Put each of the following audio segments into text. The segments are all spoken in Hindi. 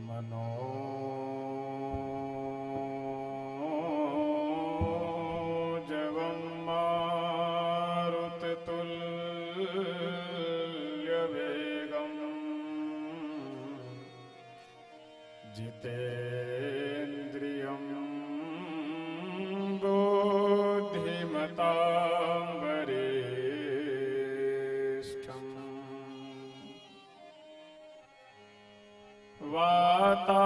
मनोजवं मारुततुल्यवेगं जितेन्द्रियं बुद्धिमतां वरिष्ठम् वातात्मजं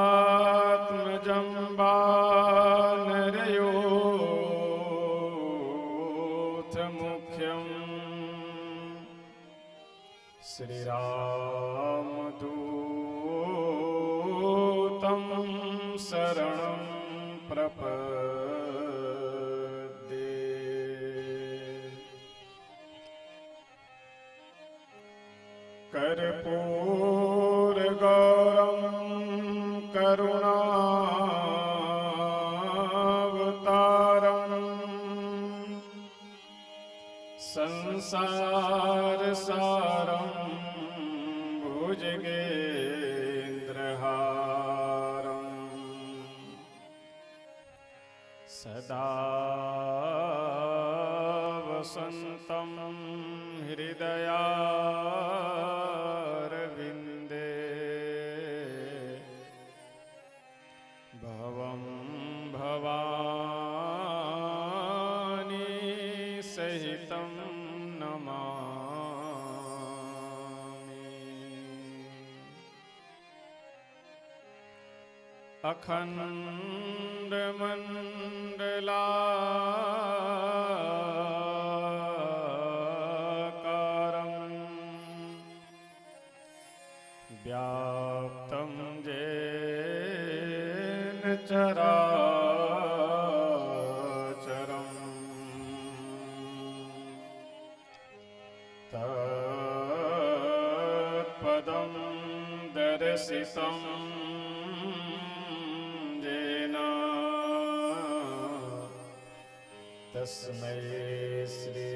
वानरयोऽथ मुख्यं श्रीरामदूतं शरणं प्रपद्ये। कर्पूरगौरं करुणावतारं संसारसारं भुजगेन्द्रहारं सदा वसन्तं हृदयारविन्दे भवं भवानी सहितं नमामि। अखण्डमण्डलाकारं व्याप्तं येन चराचरम् तत्पदं दर्शितं येन तस्मै श्री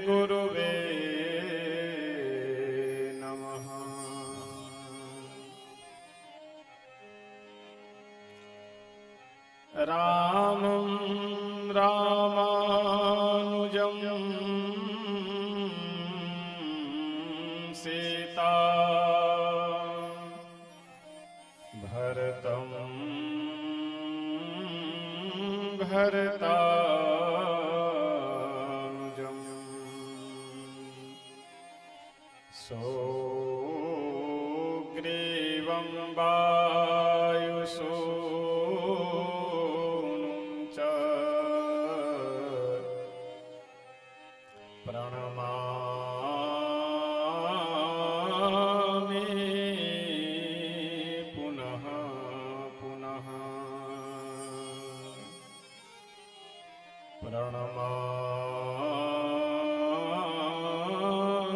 गुरुवे नमः। रामं रामानुजं सीता भरतं भरतानुजं सुग्रीवं वायुसूनुं च प्रणमामि पुनः पुनः।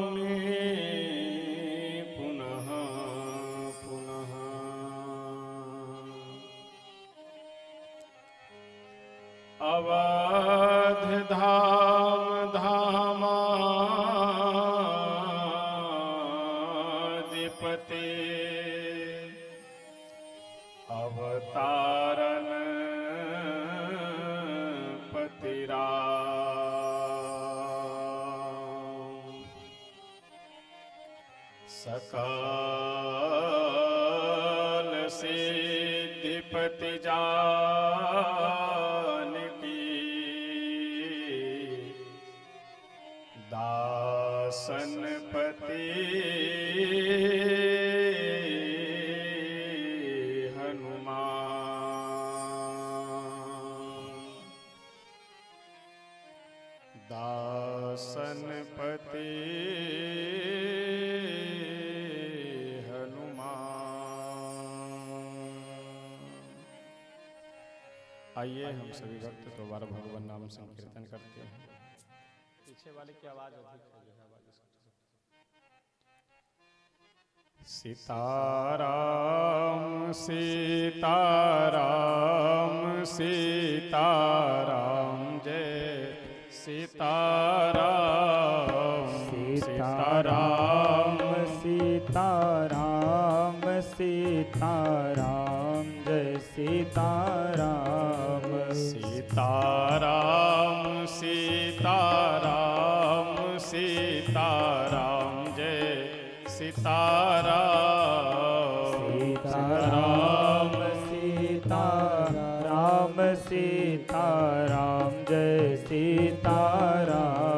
प्रणमामि पुनः पुनः। अवध धाम धामाधिपते अवतारण पति राम सकल सिद्धिपति जानकी दासन पति दासनपति हनुमान। आइए हम सभी भक्त दोबारा भगवान नाम संकीर्तन करते हैं। पीछे वाले की आवाज अधिक है। सीताराम सीताराम सीताराम जय सीताराम सीताराम सीताराम सीताराम जय सीताराम सीताराम सीताराम सीताराम जय सीताराम सीताराम सीताराम सीताराम जय सीताराम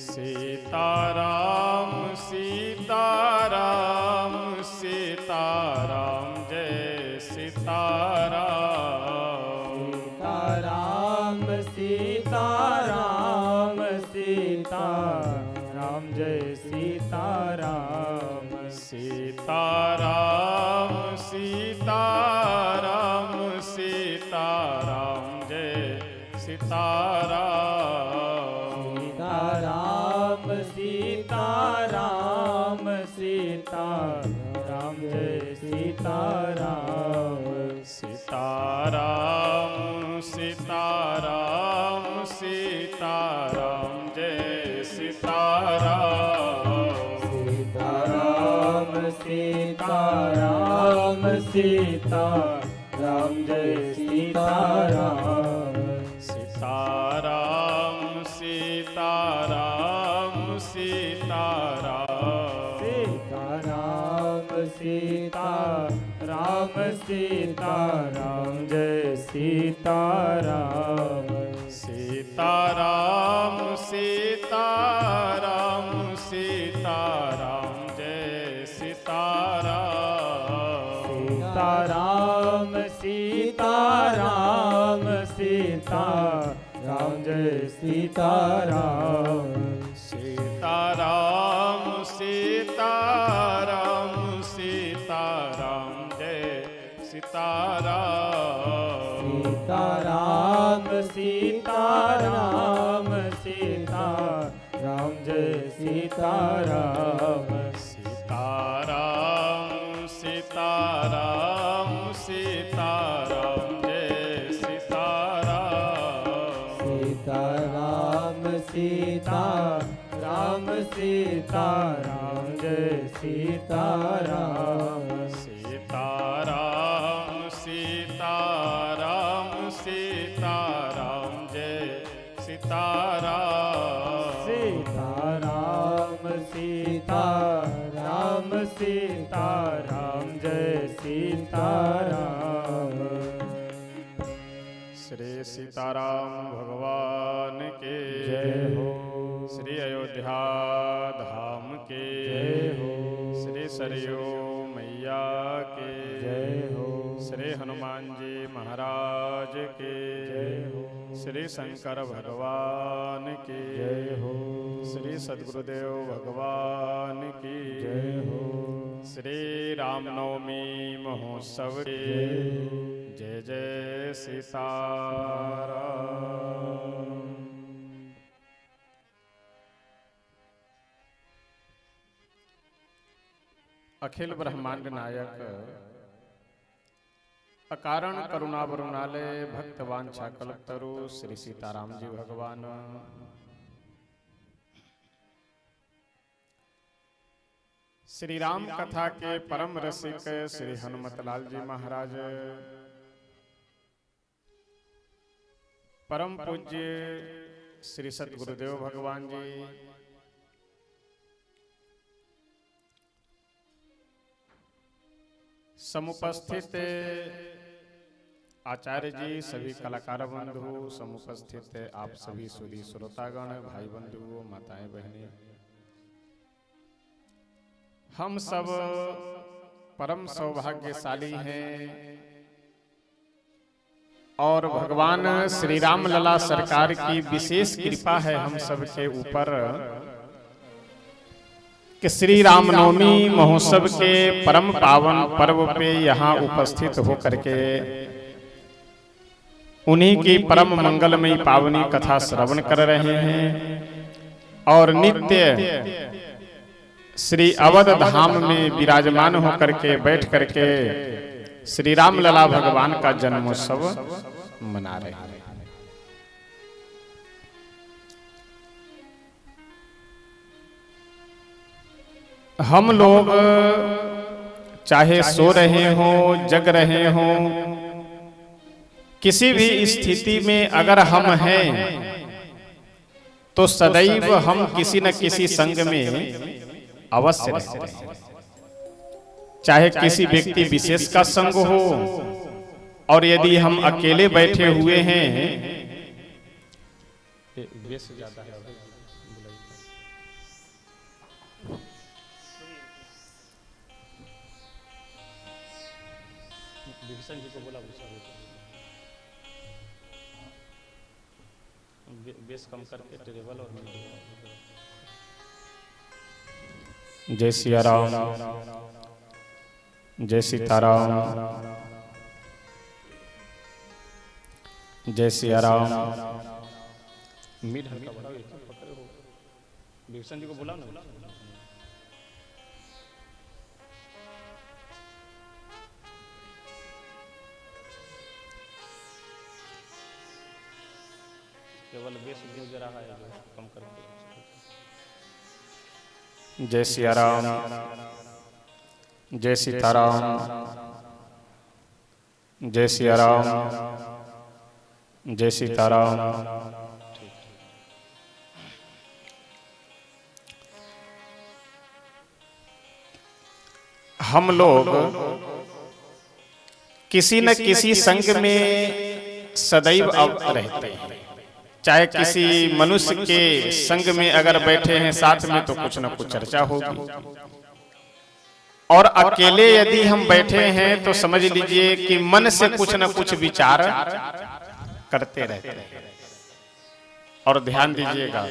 सीताराम सीताराम सीताराम जय सीताराम सीताराम सीताराम सीताराम जय सीताराम सीताराम सीताराम सीताराम जय सीताराम सीताराम सीताराम सीताराम जय सीताराम सीताराम सीताराम सीताराम जय सीताराम सीताराम सीताराम सीताराम जय सीताराम सीताराम सीताराम सीताराम सीताराम सीताराम जय सीताराम सीताराम सीताराम सीताराम जय सीताराम सीताराम सीताराम सीताराम जय सीताराम सीताराम सीताराम सीताराम जय सीताराम सीताराम सीताराम सीताराम जय सीताराम सीताराम सीताराम सीताराम जय सीताराम सीताराम सीताराम सीताराम जय सीताराम सीताराम सीताराम सीताराम जय सीताराम सीताराम सीताराम सीताराम जय सीताराम श्री सीताराम भगवान के जय हो श्री अयोध्या धाम के जय हो श्री सरयू मैया के जय हो श्री हनुमान जी महाराज के जय हो श्री शंकर भगवान की जय हो श्री सद्गुरुदेव भगवान की जय हो श्री रामनवमी महोत्सव के जय जय सीताराम। अखिल ब्रह्मांड नायक अकारण करुणा वरुणालय भक्तवांछा कल्पतरु श्री सीताराम जी भगवान श्री राम कथा के परम रसिक श्री हनुमतलाल जी महाराज परम पूज्य श्री सद्गुरुदेव भगवान जी समुपस्थित आचार्य जी सभी कलाकार बंधु समुपस्थित आप सभी सुधी श्रोतागण भाई बंधु माताएं बहनें हम सब परम सौभाग्यशाली हैं और भगवान श्री राम लला सरकार की विशेष कृपा है हम सब के ऊपर कि श्री रामनवमी महोत्सव के परम पावन पर्व पे यहाँ उपस्थित होकर के उन्हीं की परम मंगलमयी पावनी कथा श्रवण कर रहे हैं और नित्य श्री अवध धाम में विराजमान होकर के बैठ करके श्री राम लला भगवान का जन्मोत्सव मना रहे हैं। हम लोग चाहे सो रहे हो जग रहे हो, किसी भी स्थिति में अगर हम हैं तो सदैव हम किसी न किसी संग में अवश्य रहते हैं। चाहे किसी व्यक्ति विशेष का संग हो, और यदि हम अकेले बैठे हुए हैं, जी को बोला बेस कम करके टेबल और जय सिया राम, जय सीताराम, जय सिया राम। मिड हल्का बना पकड़े हो, विभीषण जी को बोला ना। केवल बेस गूंज रहा है, कम करके। जय सिया राम, जय सीताराम, जय सिया राम, जय सीताराम। हम लोग किसी न किसी संग में सदैव रहते हैं। चाहे किसी मनुष्य के संग में अगर बैठे हैं साथ में, तो कुछ न कुछ चर्चा होगी। और अकेले यदि हम बैठे हैं तो समझ लीजिए कि मन से कुछ न कुछ विचार करते रहते हैं। और ध्यान दीजिएगा,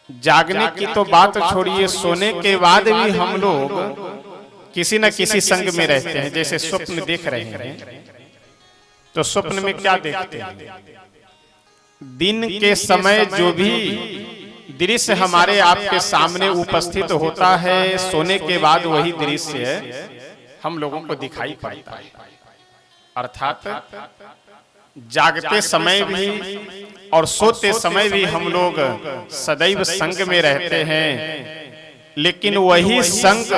जागने की तो बात छोड़िए, सोने के बाद भी हम लोग किसी न किसी संग में रहते हैं। जैसे स्वप्न देख रहे हैं, तो स्वप्न में क्या देखते हैं? दिन के समय जो भी दृश्य हमारे आपके सामने उपस्थित होता है, सोने के बाद वही दृश्य हम लोगों को दिखाई पड़ता है। अर्थात जागते समय भी और सोते समय भी हम लोग सदैव संग में रहते हैं। लेकिन वही संग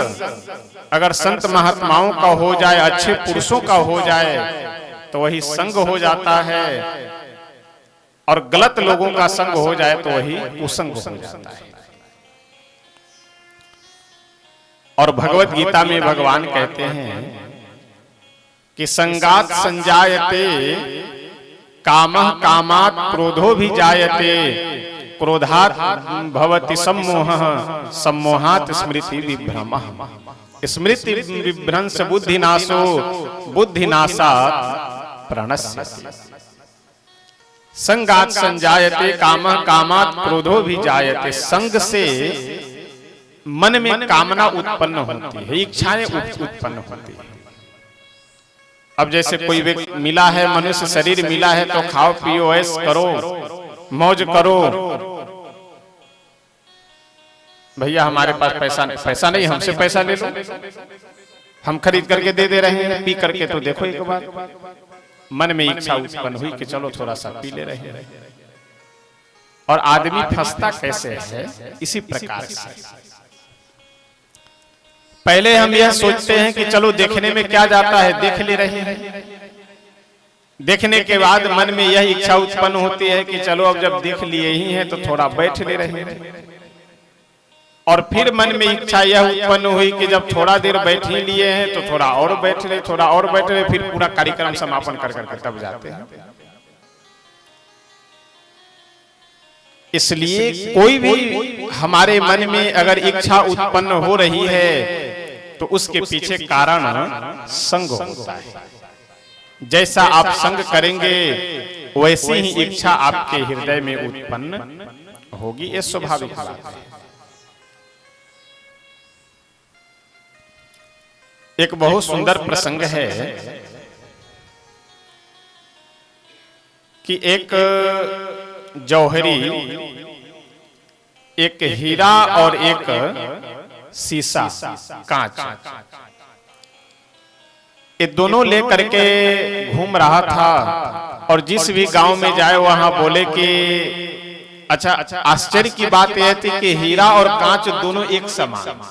अगर संत महात्माओं का हो जाए, अच्छे पुरुषों का हो जाए, तो वही संग हो जाता है। और गलत लोगों का संग हो जाए तो वही कुसंग हो जाता है। और भगवत गीता में भगवान कहते हैं कि संगात संजायते कामः कामात् क्रोधो भी जायते, क्रोधात् भवति सम्मोहः, सम्मोहात् स्मृति विभ्रमः, स्मृति विभ्रंश बुद्धिनाशो, बुद्धिनाशात् प्रणश्यति। संगात संजायते कामः कामात् क्रोधो भी जायते। संग से मन में कामना उत्पन्न होती है, इच्छाएं उत्पन्न होती है। अब जैसे कोई व्यक्ति मिला है, मनुष्य शरीर मिला है, तो खाओ पियो ऐश करो, मौज करो। भैया हमारे पास पैसा नहीं, हमसे पैसा ले लो, हम खरीद करके दे रहे हैं। पी करके तो देखो एक बार, मन में इच्छा उत्पन्न हुई कि चलो थोड़ा सा पी ले रहे हैं। और आदमी फंसता कैसे है? इसी प्रकार से पहले हम यह सोचते हैं कि चलो देखने में क्या जाता है, देख ले रहे हैं। देखने के बाद मन में यह इच्छा उत्पन्न होती है कि चलो अब जब देख लिए ही हैं तो थोड़ा बैठ ले रहे हैं। और फिर मन में इच्छा यह उत्पन्न हुई कि जब थोड़ा देर बैठ ही लिए हैं तो थोड़ा और बैठ ले, थोड़ा और बैठ ले, फिर पूरा कार्यक्रम समापन कर करके तब जाते हैं। इसलिए कोई भी हमारे मन में अगर इच्छा उत्पन्न हो रही है तो उसके पीछे कारण संग होता है। जैसा आप संग करेंगे वैसी ही इच्छा आपके हृदय में उत्पन्न होगी, ये स्वाभाविक बात है। एक बहुत सुंदर प्रसंग है कि एक जौहरी, एक हीरा और एक शीशा कांच, ये दोनों लेकर के घूम रहा था। और जिस भी गांव में जाए वहां बोले कि अच्छा, आश्चर्य की बात यह थी कि हीरा और कांच दोनों एक समान,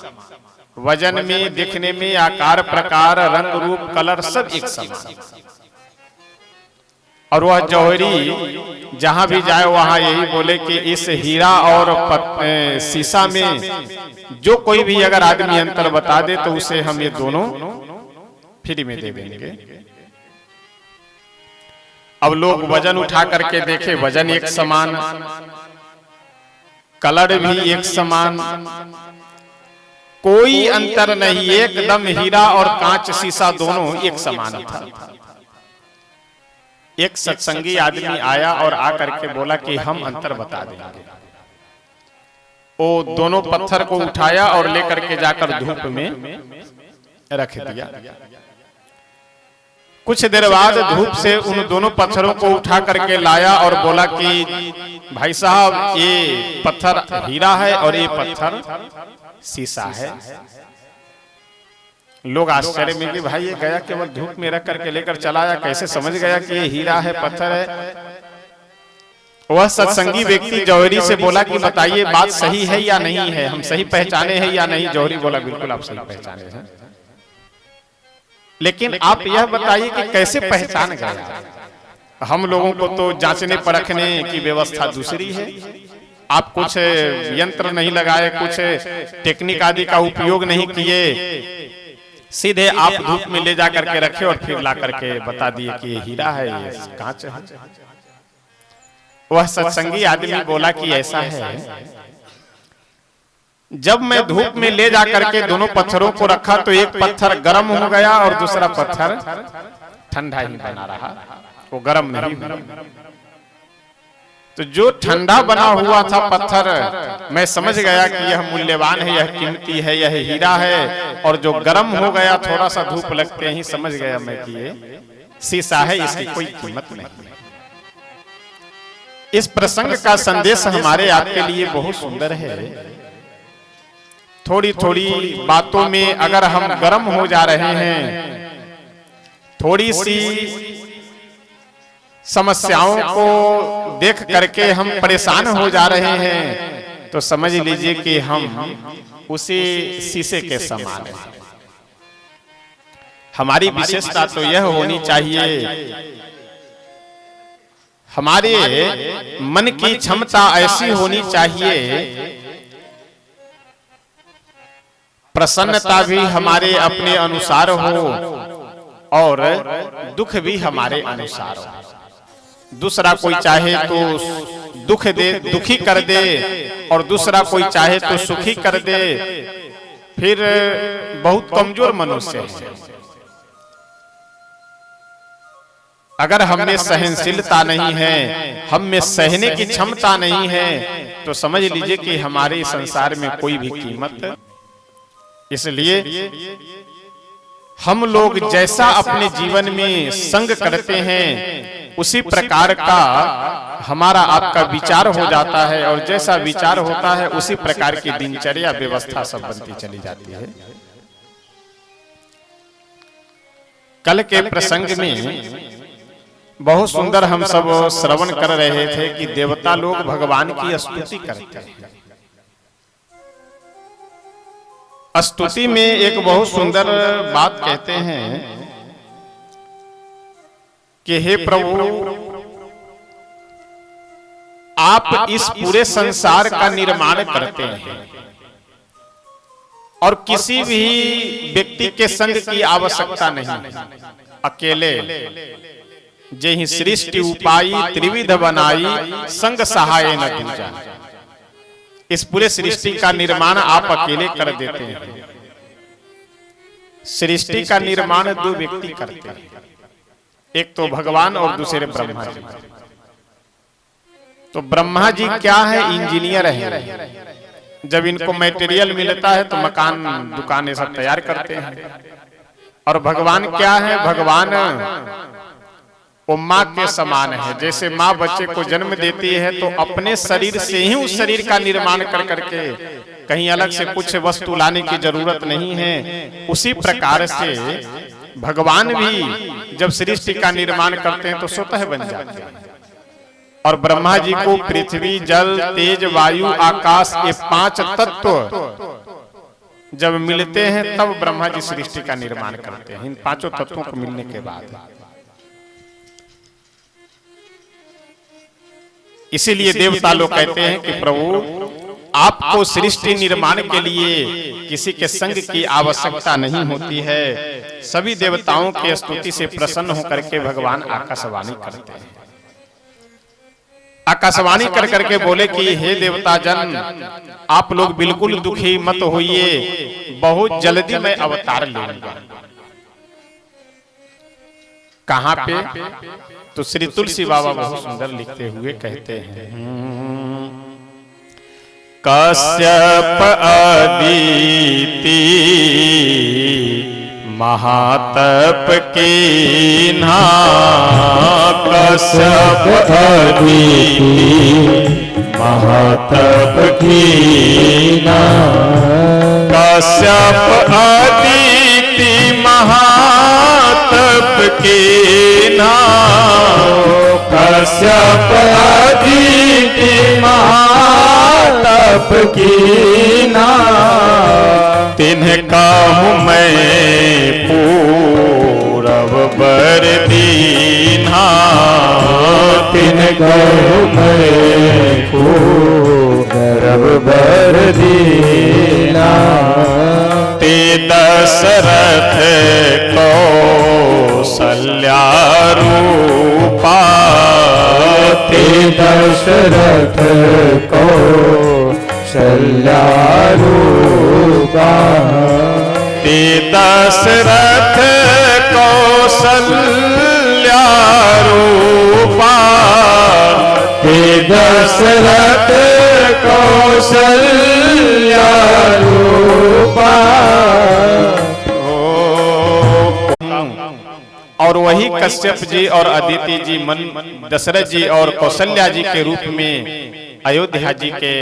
वजन में, दिखने में, आकार प्रकार, रंग रूप, कलर सब एक समान। और वह जौहरी जहां भी जाए वहां यही बोले कि इस हीरा और शीशा में जो कोई भी अगर आदमी अंतर बता दे तो उसे हम ये दोनों फ्री में दे देंगे। अब लोग वजन उठा करके देखे, वजन एक समान, कलर भी एक समान, कोई अंतर नहीं, एकदम हीरा और कांच शीशा दोनों एक समान था। एक सत्संगी आदमी आया और आकर के बोला कि हम अंतर बता देंगे। वो दोनों पत्थर को उठाया और लेकर के जाकर धूप में रख दिया। कुछ देर बाद धूप से उन दोनों पत्थरों को उठा करके लाया और बोला कि भाई साहब ये पत्थर हीरा है और ये पत्थर शीशा है। लोग आश्चर्य में कि भाई ये गया केवल धूप में रख करके लेकर चला आया, कैसे समझ गया कि ये हीरा है पत्थर है। वह सत्संगी व्यक्ति जौहरी से बोला कि बताइए बात सही है या नहीं है, हम सही पहचाने हैं या नहीं। जौहरी बोला बिल्कुल आप सही पहचाने हैं, लेकिन आप यह बताइए कि कैसे पहचान गए। हम लोगों को तो जांचने परखने की व्यवस्था दूसरी है। आप कुछ यंत्र नहीं लगाए, कुछ टेक्निक आदि का उपयोग नहीं किए, सीधे आप धूप में ले जा करके रखे और फिर ला करके बता दिए कि ये हीरा है, ये कांच है। वह सत्संगी आदमी बोला कि ऐसा है, जब मैं धूप में ले जा करके दोनों पत्थरों को रखा तो एक पत्थर गर्म हो गया और दूसरा पत्थर ठंडा ही बना रहा, वो गर्म नहीं हुआ। तो जो ठंडा बना हुआ था पत्थर, मैं समझ गया कि यह मूल्यवान है, यह कीमती है, यह हीरा है। और जो गर्म हो गया थोड़ा सा धूप लगते ही समझ गया मैं कि ये शीशा है, इसकी कोई कीमत नहीं। इस प्रसंग का संदेश हमारे आपके लिए बहुत सुंदर है। थोड़ी थोड़ी बातों में अगर हम गर्म हो जा रहे हैं, थोड़ी सी समस्याओं को देख करके हम परेशान हो जा रहे हैं, तो समझ लीजिए कि हम उसी शीशे के समान हैं। हमारी विशेषता तो यह होनी चाहिए, हमारे मन की क्षमता ऐसी होनी चाहिए, प्रसन्नता भी हमारे अपने अनुसार हो और दुख भी हमारे अनुसार हो। दूसरा कोई चाहे तो दुख दे, दुखी कर दे, और दूसरा कोई चाहे तो सुखी कर दे, फिर बहुत कमजोर मनुष्य है। अगर हम में सहनशीलता नहीं है, हम में सहने की क्षमता नहीं है, तो समझ लीजिए कि हमारे संसार में कोई भी कीमत। इसलिए हम लोग जैसा अपने जीवन में संग करते हैं उसी प्रकार का हमारा आपका विचार हो जाता है, और जैसा विचार होता है उसी प्रकार की दिनचर्या व्यवस्था सब बनती चली जाती है। कल के प्रसंग में बहुत सुंदर हम सब श्रवण कर रहे थे कि देवता लोग भगवान की स्तुति करते हैं। स्तुति में एक बहुत सुंदर बात कहते हैं कि हे प्रभु, आप इस पूरे संसार का निर्माण करते हैं और किसी भी व्यक्ति के संग की आवश्यकता नहीं। अकेले जेहि सृष्टि उपाई त्रिविध बनाई, संग सहाय न दूजा। इस पूरे सृष्टि का निर्माण आप अकेले कर देते हैं। सृष्टि का निर्माण दो व्यक्ति करते हैं, एक तो भगवान और दूसरे ब्रह्मा जी। तो ब्रह्मा जी क्या है? इंजीनियर है। जब इनको मटेरियल मिलता है तो मकान दुकानें सब तैयार करते हैं। और भगवान क्या है? भगवान वो माँ के समान है। जैसे माँ बच्चे को जन्म देती है तो अपने शरीर से ही उस शरीर का निर्माण कर करके कहीं अलग से कुछ वस्तु लाने की जरूरत नहीं है। उसी प्रकार से भगवान भी जब सृष्टि का निर्माण करते हैं तो स्वतः बन जाते हैं। और ब्रह्मा जी को पृथ्वी, जल, तेज, वायु, आकाश, ये 5 तत्व जब मिलते हैं तब ब्रह्मा जी सृष्टि का निर्माण करते हैं, इन पांचों तत्वों को मिलने के बाद। इसीलिए देवता लोग कहते हैं कि प्रभु आपको सृष्टि निर्माण के लिए किसी के संग की आवश्यकता नहीं होती है। सभी देवताओं की स्तुति से प्रसन्न होकर के भगवान आकाशवाणी करते हैं। आकाशवाणी कर करके बोले कि हे देवता जन, आप लोग बिल्कुल दुखी मत होइए, बहुत जल्दी मैं अवतार लूंगा। कहां पे? तो श्री तुलसी बाबा बहुत सुंदर लिखते हुए कहते हैं, कश्यप अदिति महातप कीन्हा, कश्यप अदिति महातप कीन्हा, कश्यप अदिति महातप कीन्हा, कश्यप अदिति महातप कीन्हा, तिन्ह कहूँ मैं पूरब बर दीन्हा, तिन्ह कहूँ मैं पूरब बर दीन्हा, ते दशरथ कौसल्या रूपा, ते दशरथ कौसल्या रूपा, ते दशरथ कौसल्या रूपा, ते दशरथ कौसल्या रूपा। और वही कश्यप जी और अदिति जी दशरथ जी और कौशल्या जी के रूप में अयोध्या जी के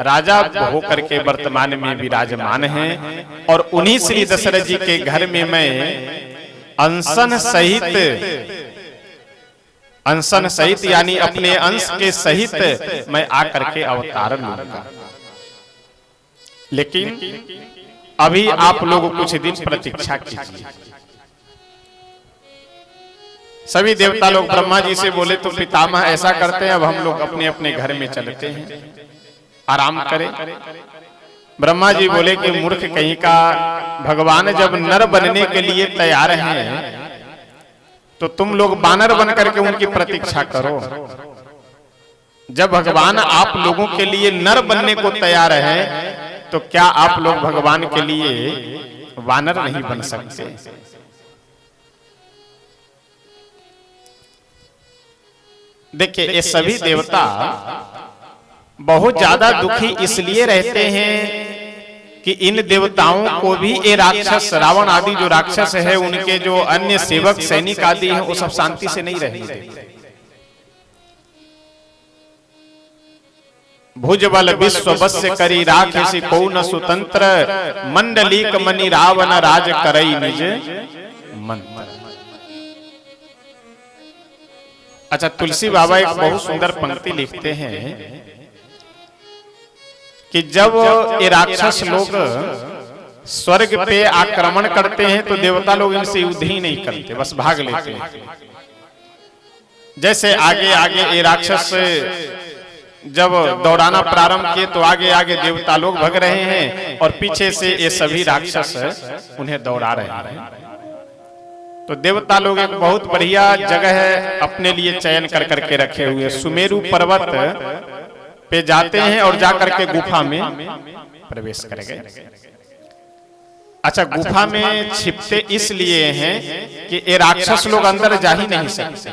राजा होकर के वर्तमान में विराजमान हैं। और उन्हीं श्री दशरथ जी के घर में मैं अंशन सहित यानी अपने अंश के सहित मैं आकर के अवतार लूंगा। लेकिन अभी आप लोग कुछ दिन प्रतीक्षा कीजिए। सभी देवता लोग ब्रह्मा जी से बोले तो पितामह ऐसा करते हैं, अब हम लोग अपने अपने घर में चलते हैं, आराम करें। ब्रह्मा जी बोले कि मूर्ख कहीं का, भगवान जब नर बनने के लिए तैयार हैं तो तुम लोग बानर बन करके उनकी प्रतीक्षा करो। जब भगवान आप लोगों के लिए नर बनने को तैयार हैं तो क्या आप लोग भगवान के लिए वानर नहीं बन सकते? देखिए, ये सभी देवता बहुत ज्यादा दुखी इसलिए रहते हैं कि इन देवताओं को भी ये राक्षस रावण आदि जो राक्षस है, उनके जो अन्य सेवक सैनिक आदि हैं, वो सब शांति से नहीं रहने देते। भुजबल विश्व वश्य करी राक्षसी को न स्वतंत्र, मंडलीक मणि रावण राज करई निज मंत्र। अच्छा, तुलसी बाबा एक बहुत सुंदर पंक्ति लिखते हैं कि जब ये राक्षस लोग स्वर्ग पे आक्रमण करते हैं तो देवता लोग इनसे युद्ध ही नहीं करते, बस भाग लेते हैं। जैसे आगे आगे ये राक्षस जब दौड़ाना प्रारंभ किए तो आगे आगे देवता लोग भाग रहे हैं और पीछे से ये सभी राक्षस उन्हें दौड़ा रहे हैं। तो देवता लोग एक बहुत बढ़िया जगह है अपने लिए चयन कर करके रखे हुए, सुमेरु पर्वत पे जाते हैं और जाकर के गुफा में प्रवेश कर गए। अच्छा, गुफा में छिपते इसलिए हैं कि ये राक्षस लोग अंदर जा ही नहीं सकते।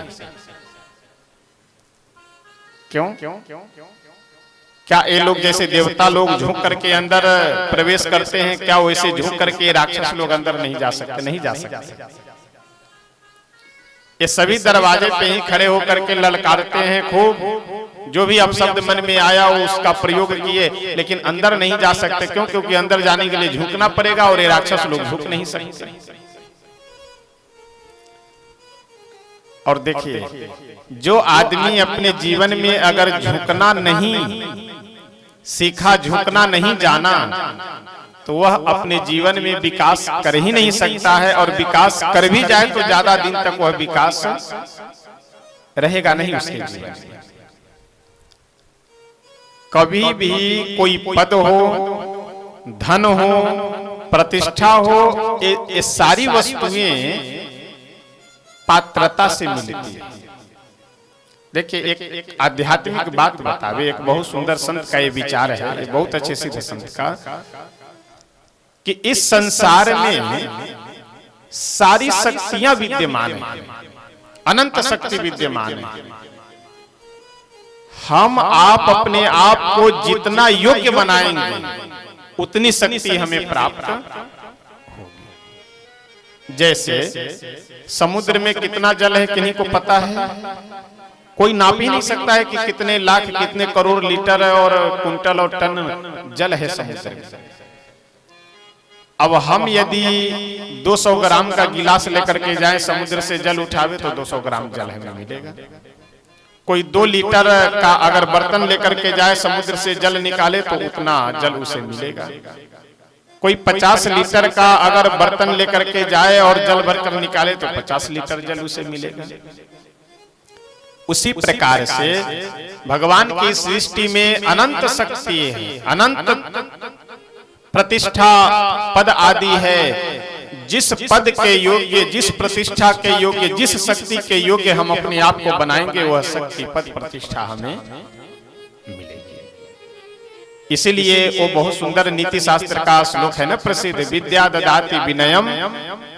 क्यों? क्या ये लोग जैसे देवता लोग झुक करके अंदर प्रवेश करते हैं, क्या वैसे झुक करके राक्षस लोग अंदर नहीं जा सकते? नहीं जा सकते। ये सभी दरवाजे पे ही खड़े होकर के ललकारते हैं खूब, जो भी अपशब्द मन में आया उसका प्रयोग किए, लेकिन अंदर नहीं जा सकते। क्यों? क्योंकि अंदर जाने के लिए झुकना पड़ेगा और ये राक्षस लोग झुक नहीं सकते। और देखिए, जो आदमी अपने जीवन में अगर झुकना नहीं सीखा, झुकना नहीं जाना, तो वह अपने जीवन में विकास कर ही नहीं सकता है, और विकास कर भी जाए तो ज्यादा दिन तक वह विकास रहेगा नहीं उसके जीवन में। कभी भी कोई पद हो, धन हो, प्रतिष्ठा हो, ये सारी वस्तुएं पात्रता से मिलती है। देखिए एक आध्यात्मिक बात बतावे, एक बहुत सुंदर संत का ये विचार है, ये बहुत अच्छे सिद्ध संत का, कि इस संसार में सारी शक्तियां विद्यमान हैं, अनंत शक्ति विद्यमान है। हम आप अपने आप को जितना योग्य बनाएंगे उतनी शक्ति हमें प्राप्त होगी। जैसे समुद्र में कितना जल है किन्हीं को पता है? कोई नाप ही नहीं सकता है कि कितने लाख कितने करोड़ लीटर और कुंटल और टन जल है समुद्र में। अब हम यदि 200 ग्राम का गिलास लेकर के जाएं समुद्र से जल उठावे तो 200 ग्राम जल हमें मिलेगा। कोई 2 लीटर का अगर बर्तन लेकर के जाए समुद्र से जल निकाले तो उतना जल उसे मिलेगा। कोई 50 लीटर का अगर बर्तन लेकर के जाए और जल भरकर निकाले तो 50 लीटर जल उसे मिलेगा। उसी प्रकार से भगवान की सृष्टि में अनंत शक्ति है, अनंत प्रतिष्ठा पद आदि है। जिस पद के योग्य, जिस प्रतिष्ठा के योग्य, जिस शक्ति के योग्य हम अपने आप को बनाएंगे वह शक्ति पद प्रतिष्ठा हमें मिलेगी। इसलिए वो बहुत सुंदर नीति शास्त्र का श्लोक है ना प्रसिद्ध, विद्या ददाति विनयम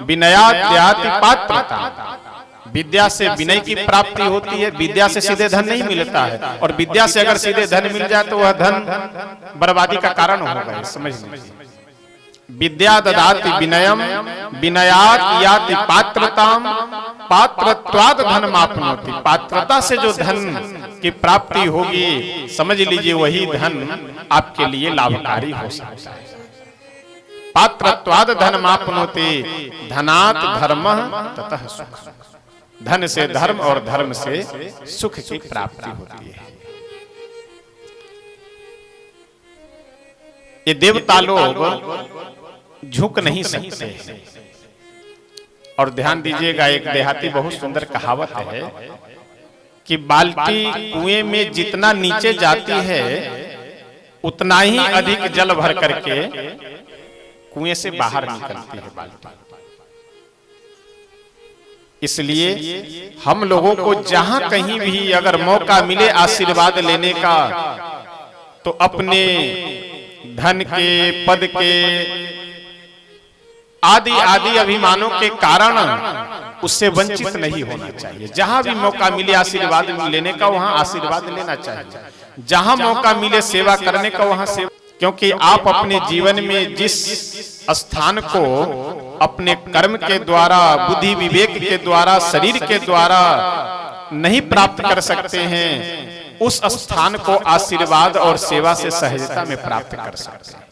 विनयात् दयाति पात्रता। विद्या से विनय की प्राप्ति होती है। विद्या से सीधे धन नहीं मिलता है, और विद्या से अगर सीधे धन मिल जाए तो वह धन बर्बादी का कारण होगा। समझ लीजिए, विद्या ददाति विनयम विनयात् याति पात्रताम पात्रत्वात् धनमाप्नोति। पात्रता से जो धन की प्राप्ति होगी समझ लीजिए वही धन आपके लिए लाभकारी हो सकता है। पात्रत्वात् धनमाप्नोति धनात् धर्मः ततः सुखः। धन से धर्म और धर्म से सुख की प्राप्ति होती है। ये देवता लोग झुक नहीं सकते हैं। और ध्यान दीजिएगा, एक देहाती बहुत सुंदर कहावत है कि बाल्टी कुएं में जितना नीचे जाती है उतना ही अधिक जल भर करके कुएं से बाहर निकलती है बाल्टी। इसलिए हम लोगों को जहां कहीं भी अगर मौका मिले आशीर्वाद लेने का तो अपने धन के, पद के आदि आदि अभिमानों के कारण उससे वंचित नहीं होना चाहिए। जहां भी मौका मिले आशीर्वाद लेने का वहां आशीर्वाद लेना चाहिए। जहां मौका मिले सेवा करने का वहां सेवा, क्योंकि आप अपने जीवन में जिस स्थान को अपने कर्म के द्वारा, बुद्धि विवेक के द्वारा, शरीर के द्वारा नहीं प्राप्त कर सकते हैं उस स्थान को आशीर्वाद और सेवा से सहजता में प्राप्त कर सकते हैं।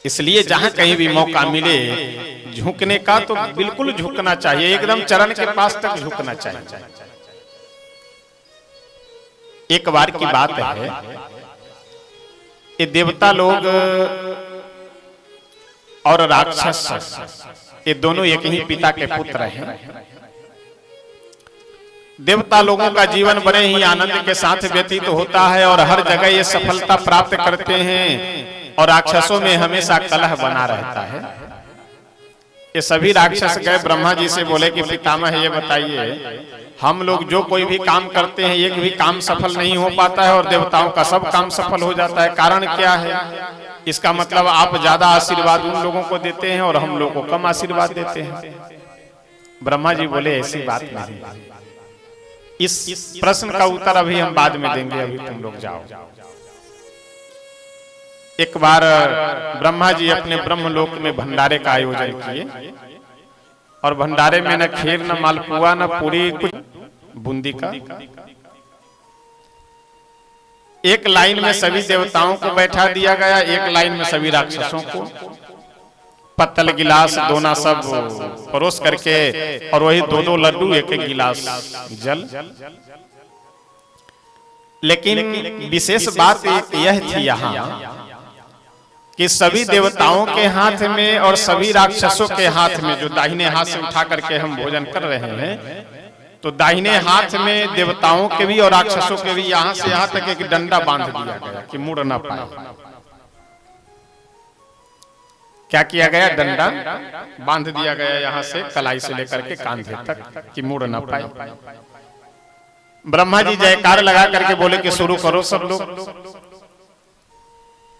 इसलिए जहां कहीं भी मौका मिले झुकने का तो बिल्कुल झुकना चाहिए, एकदम चरण के पास तक झुकना चाहिए। एक बार की बात है, ये देवता लोग और राक्षस ये दोनों एक ही पिता के पुत्र हैं। देवता लोगों का जीवन बड़े ही आनंद के साथ व्यतीत होता है और हर जगह ये सफलता प्राप्त करते हैं, और राक्षसों में हमेशा कलह बना रहता है। ये सभी राक्षस गए ब्रह्मा जी से, बोले कि पितामह ये बताइए, हम लोग जो कोई भी काम करते हैं एक भी काम सफल नहीं हो पाता है और देवताओं का सब काम सफल हो जाता है, कारण क्या है? इसका मतलब आप ज्यादा आशीर्वाद उन लोगों को देते हैं और हम लोग को कम आशीर्वाद देते हैं। ब्रह्मा जी बोले ऐसी बात नहीं, इस प्रश्न का उत्तर अभी हम बाद में देंगे, अभी तुम लोग जाओ। एक बार ब्रह्मा जी अपने ब्रह्मलोक में भंडारे का आयोजन किए, और भंडारे में न खीर, न मालपुआ, न पूरी, कुछ बूंदी का। एक लाइन में सभी देवताओं को बैठा दिया गया, एक लाइन में सभी राक्षसों को। पत्तल गिलास दोना सब परोस करके, और वही 2-2 लड्डू, एक एक गिलास जल। लेकिन विशेष बात यह थी यहाँ कि सभी देवताओं के हाथ में और सभी राक्षसों के हाथ में, जो दाहिने हाथ से उठा करके हम भोजन कर रहे हैं, तो दाहिने हाथ में देवताओं के भी और राक्षसों के भी यहां से यहां तक एक डंडा बांध दिया गया कि मुड़ ना पाए। क्या किया गया? डंडा बांध दिया गया यहां से कलाई से लेकर के कांधे तक कि मुड़ ना पाए। ब्रह्मा जी जयकार लगा करके बोले कि शुरू करो सब लोग।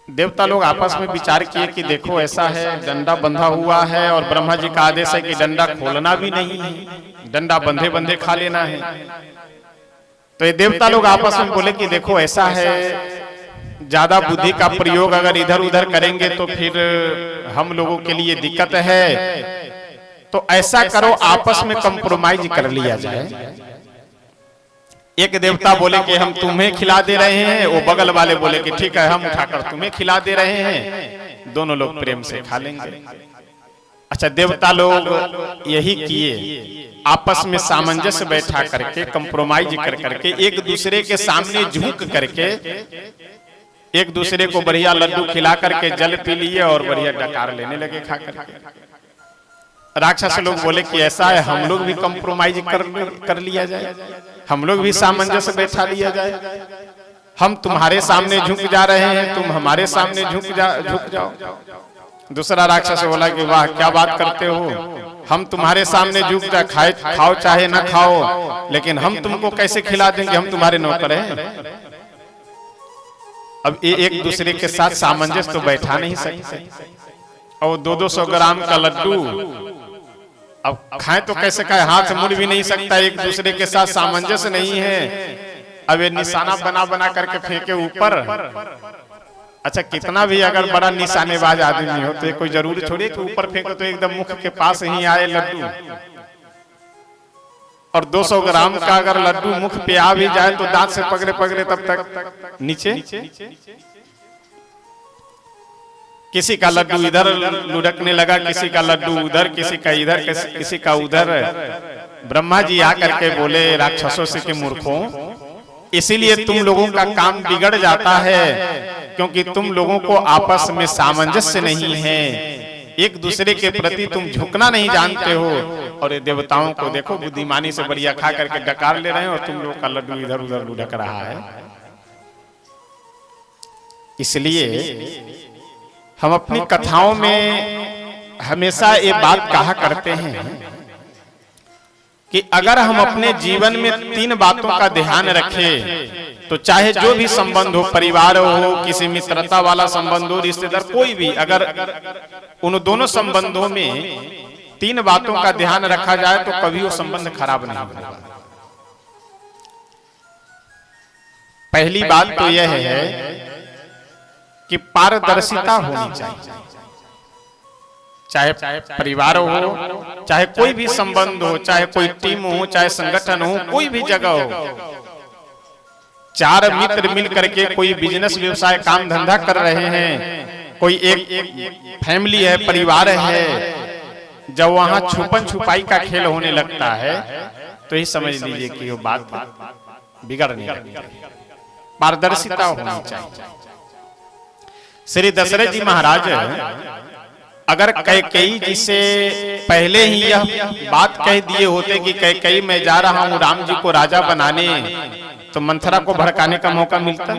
देवता लोग आपस में विचार किए कि देखो ऐसा है, डंडा बंधा हुआ है और ब्रह्मा जी का आदेश है कि डंडा खोलना भी नहीं है, डंडा बंधे बंधे खा लेना है। तो ये देवता लोग आपस में बोले कि देखो ऐसा है, ज्यादा बुद्धि का प्रयोग अगर इधर उधर करेंगे तो फिर हम लोगों के लिए दिक्कत है, तो ऐसा करो आपस में कंप्रोमाइज कर लिया जाए। एक देवता बोले कि हम तुम्हें खिला दे रहे हैं, वो बगल वाले बोले कि ठीक है हम उठाकर तुम्हें खिला दे रहे हैं, दोनों लोग प्रेम से खा लेंगे। अच्छा, देवता लोग यही किए, आपस में सामंजस्य बैठा करके कंप्रोमाइज कर करके एक दूसरे के सामने झुक करके एक दूसरे को बढ़िया लड्डू खिला करके जल पी लिए और बढ़िया डकार लेने लगे खा करके। राक्षस लोग बोले कि ऐसा है, हम लोग भी कंप्रोमाइज कर लिया जाए, हम लोग भी सामंजस्य बैठा लिया जाए। हम तुम्हारे सामने झुक जा रहे हैं, तुम हमारे सामने झुक जाओ। दूसरा राक्षस बोला कि वाह क्या बात करते हो, हम तुम्हारे सामने झुक जा, खाओ चाहे ना खाओ, लेकिन हम तुमको कैसे खिला देंगे, हम तुम्हारे नौकर हैं। अब एक दूसरे के साथ सामंजस्य तो बैठा नहीं सकते, और 200-200 ग्राम का लड्डू अब खाएं तो कैसे खाएं, हाथ मुड़ भी नहीं सकता, एक दूसरे के साथ सामंजस्य नहीं है। अब ये निशाना बना बना करके फेंके ऊपर। अच्छा, कितना भी अगर बड़ा निशानेबाज आदमी हो तो कोई जरूरी थोड़ी कि ऊपर फेंको तो एकदम मुख के पास ही आए लड्डू। और 200 ग्राम का अगर लड्डू मुख पे आ भी जाए तो दांत से पकड़े पकड़े तब तक नीचे। किसी का लड्डू इधर लुढ़कने लगा, किसी का लड्डू उधर, किसी का इधर, किसी का उधर। ब्रह्मा जी आकर के बोले राक्षसों से कि मूर्खों, इसीलिए तुम लोगों का काम बिगड़ जाता है क्योंकि तुम लोगों को आपस में सामंजस्य नहीं है, एक दूसरे के प्रति तुम झुकना नहीं जानते हो। और ये देवताओं को देखो बुद्धिमानी से बढ़िया खा करके डकार ले रहे हैं और तुम लोग का लड्डू इधर उधर लुढ़क रहा है। इसलिए हम अपनी कथाओं में हमेशा ये बात कहा करते हैं कि अगर हम अपने जीवन में 3 बातों का ध्यान रखें तो चाहे जो भी संबंध हो, परिवार हो, किसी मित्रता वाला संबंध हो, रिश्तेदार, कोई भी, अगर उन दोनों संबंधों में 3 बातों का ध्यान रखा जाए तो कभी वो संबंध खराब नहीं होगा। पहली बात तो यह है कि पारदर्शिता होनी चाहिए, चाहे परिवार हो, चाहे कोई भी संबंध हो, चाहे कोई टीम हो, चाहे संगठन हो, कोई भी जगह हो। 4 मित्र मिल करके कोई बिजनेस व्यवसाय काम धंधा कर रहे हैं, कोई एक फैमिली है, परिवार है, जब वहां छुपन छुपाई का खेल होने लगता है तो ही समझ लीजिए कि वो बात बिगड़ने लगती है। पारदर्शिता होनी चाहिए। श्री दशरथ जी महाराज अगर कैकेयी जी से पहले ही यह बात कह दिए होते कि कैकेयी मैं जा रहा हूं राम जी को राजा बनाने, तो मंथरा को भड़काने का मौका मिलता।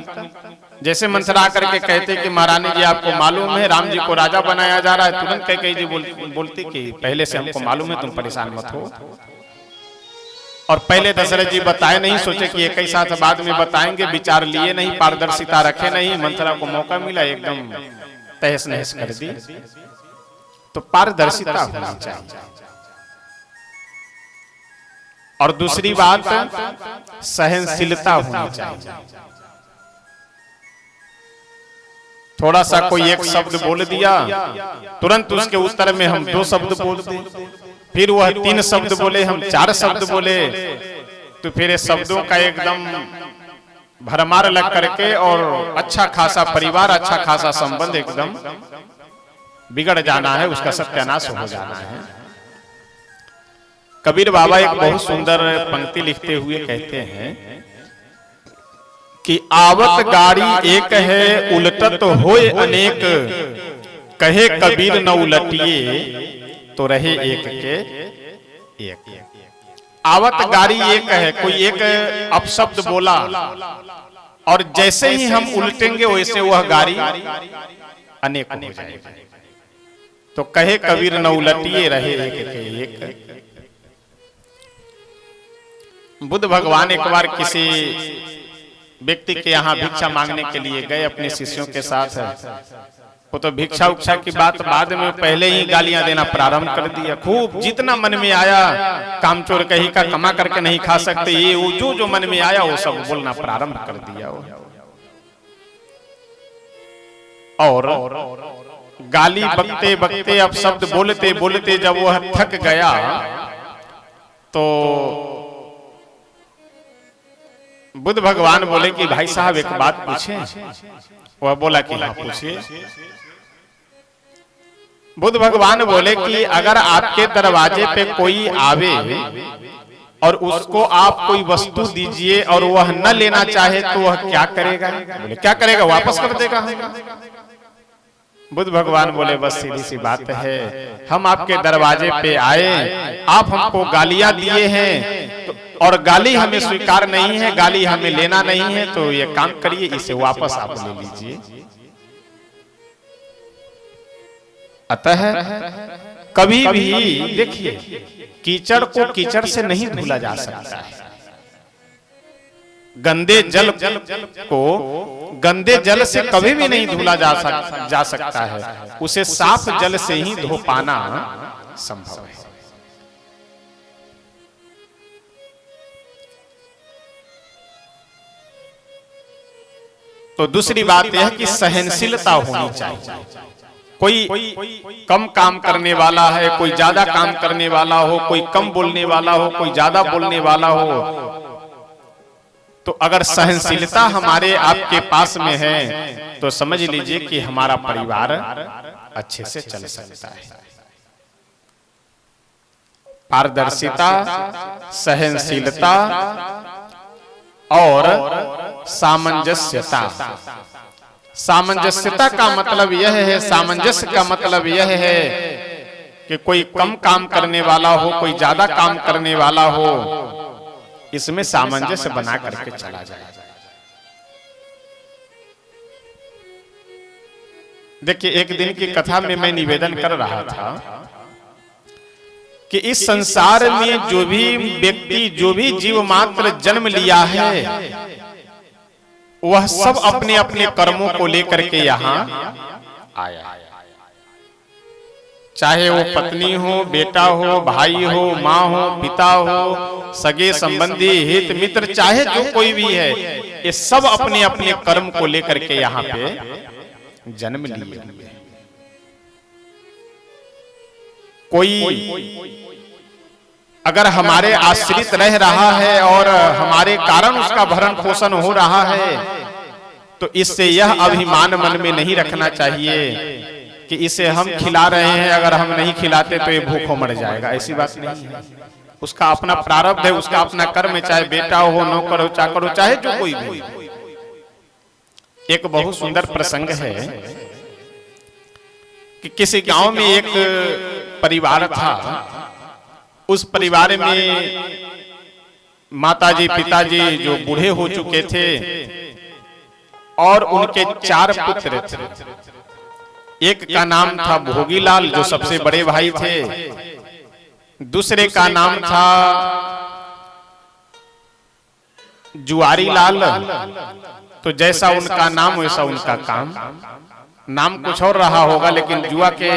जैसे मंथरा आकर के कहते कि महारानी जी आपको मालूम है राम जी को राजा बनाया जा रहा है, तुरंत कैकेयी जी बोलती कि पहले से हमको मालूम है, तुम परेशान मत हो। और पहले दशरथ जी बताए नहीं, सोचे कि एक ही साथ बाद में बताएंगे, विचार लिए नहीं, पारदर्शिता रखे नहीं, मंथरा को मौका मिला, एकदम तहस नहस कर दी। तो पारदर्शिता होनी चाहिए। और दूसरी बात सहनशीलता होनी चाहिए। थोड़ा सा कोई एक शब्द बोल दिया, तुरंत उसके उत्तर में हम 2 शब्द बोलते, फिर वह 3 शब्द बोले, हम 4 शब्द बोले, तो फिर ये शब्दों का एकदम भरमार लग करके और अच्छा खासा परिवार, अच्छा खासा संबंध एकदम बिगड़ जाना है, उसका सत्यानाश हो जाना है। कबीर बाबा एक बहुत सुंदर पंक्ति लिखते हुए कहते हैं कि आवत गाड़ी एक है, उलटत होय अनेक, कहे कबीर न उलटिए तो रहे एक के एक। आवत गाड़ी एक है, कोई एक अपशब्द बोला और जैसे ही हम उल्टेंगे वैसे वह गाड़ी अनेक हो जाएगी। तो कहे कबीर न उलटिए रहे एक के एक। बुद्ध भगवान एक बार किसी व्यक्ति के यहाँ भिक्षा मांगने के लिए गए अपने शिष्यों के साथ। वो तो भिक्षा उक्षा की बात बाद में, पहले ही गालियां देना प्रारंभ कर दिया। खूब जितना मन में आया, कामचोर कहीं का कमा करके नहीं खा सकते, ये वो जो मन में आया वो सब बोलना प्रारंभ कर दिया। और गाली बकते बकते अब शब्द बोलते बोलते जब वह थक गया तो बुद्ध भगवान बोले कि भाई साहब एक बात पूछें। वह बोला कि हाँ पूछिए। बुद्ध भगवान बोले कि अगर आपके दरवाजे पे कोई आवे और उसको आप कोई वस्तु दीजिए और वह न लेना चाहे तो वह क्या करेगा? बोले क्या करेगा? वापस कर देगा। बुद्ध भगवान बोले बस सीधी सी बात है, हम आपके दरवाजे पे आए, आप हमको गालियां दिए हैं तो, और गाली हमें स्वीकार नहीं है, गाली हमें लेना नहीं है, तो ये काम करिए, इसे वापस आप ले लीजिए। अतः कभी भी देखिए, कीचड़ को कीचड़ से नहीं धुला जा सकता है। गंदे जल को गंदे जल से कभी भी नहीं धुला जा सकता है, उसे साफ जल से ही धो पाना संभव है। तो दूसरी बात यह है कि सहनशीलता होनी चाहिए। कोई कम काम करने वाला है, कोई ज्यादा काम करने वाला हो, कोई कम बोलने वाला हो, कोई ज्यादा बोलने वाला हो, तो अगर सहनशीलता हमारे आपके पास में है तो समझ लीजिए कि हमारा परिवार अच्छे से चल सकता है। पारदर्शिता, सहनशीलता और सामंजस्यता। सामंजस्यता का मतलब यह है, सामंजस्य का मतलब यह है कि कोई कम काम करने वाला हो, कोई ज्यादा काम करने वाला हो, इसमें सामंजस्य बना करके चला जाए। देखिए, एक दिन की कथा में मैं निवेदन कर रहा था कि इस संसार में जो भी व्यक्ति, जो भी जीव मात्र जन्म लिया है, वह सब अपने अपने कर्मों को लेकर के यहाँ आया। चाहे वो पत्नी हो, बेटा हो, भाई हो, माँ हो, पिता हो, सगे संबंधी, हित मित्र, चाहे जो कोई भी है, ये सब अपने अपने कर्म को लेकर के यहाँ पे जन्म लिए। कोई अगर हमारे आश्रित रह रहा है और हमारे कारण उसका भरण पोषण हो रहा है, तो इससे यह अभिमान मन में नहीं रखना चाहिए कि इसे हम खिला रहे हैं, अगर हम नहीं खिलाते तो ये भूखों मर जाएगा। ऐसी बात नहीं है। उसका अपना प्रारब्ध है, उसका अपना कर्म है, चाहे बेटा हो, नौकर हो, चाकर हो, चाहे जो कोई भी। एक बहुत सुंदर प्रसंग है कि किसी गांव में एक परिवार था। उस परिवार में माताजी, पिताजी जो बूढ़े हो चुके थे और उनके 4 पुत्र थे। एक का नाम था भोगीलाल, जो सबसे बड़े भाई थे। दूसरे का नाम था जुआरी लाल। तो जैसा उनका नाम वैसा उनका काम। नाम कुछ और रहा होगा, लेकिन जुआ के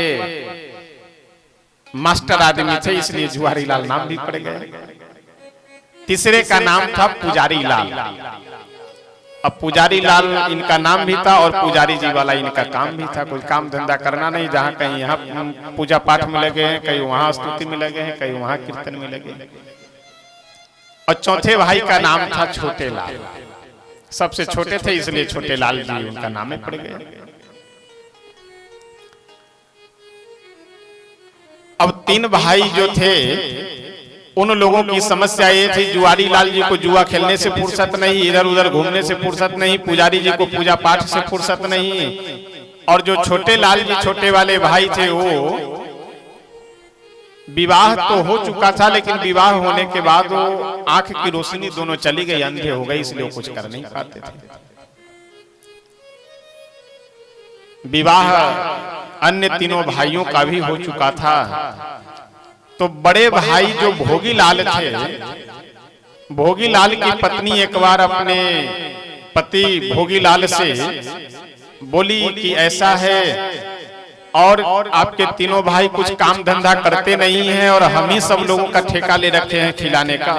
मास्टर आदमी थे, इसलिए जुआरी लाल नाम भी पड़ गए। तीसरे का नाम था पुजारी लाल। अब पुजारी लाल इनका नाम भी था और पुजारी जी वाला इनका काम भी था। कोई काम धंधा करना नहीं, जहाँ कहीं यहाँ पूजा पाठ में लगे हैं, कहीं वहां स्तुति में लगे हैं, कहीं वहां कीर्तन में लगे हैं। और चौथे भाई का नाम था छोटे लाल। सबसे छोटे थे इसलिए छोटे लाल जी उनका नाम में पड़ गए। अब 3 भाई जो थे, उन लोगों की समस्या ये थी, जुआरी लाल जी को जुआ खेलने से फुर्सत नहीं, इधर उधर घूमने से फुर्सत नहीं, पुजारी जी को पूजा पाठ से फुर्सत नहीं, और जो छोटे लाल जी छोटे वाले भाई थे वो विवाह तो हो चुका था, लेकिन विवाह होने के बाद वो आंख की रोशनी दोनों चली गई, अंधे हो गए, इसलिए वो कुछ कर नहीं पाते थे। विवाह अन्य तीनों भाइयों का भी हो चुका था, तो बड़े भाई जो भोगी लाल थे, भोगी लाल की पत्नी एक बार अपने पति भोगी लाल से बोली कि ऐसा है और आपके तीनों भाई कुछ काम धंधा करते नहीं हैं और हम ही सब लोगों का ठेका ले रखे हैं खिलाने का,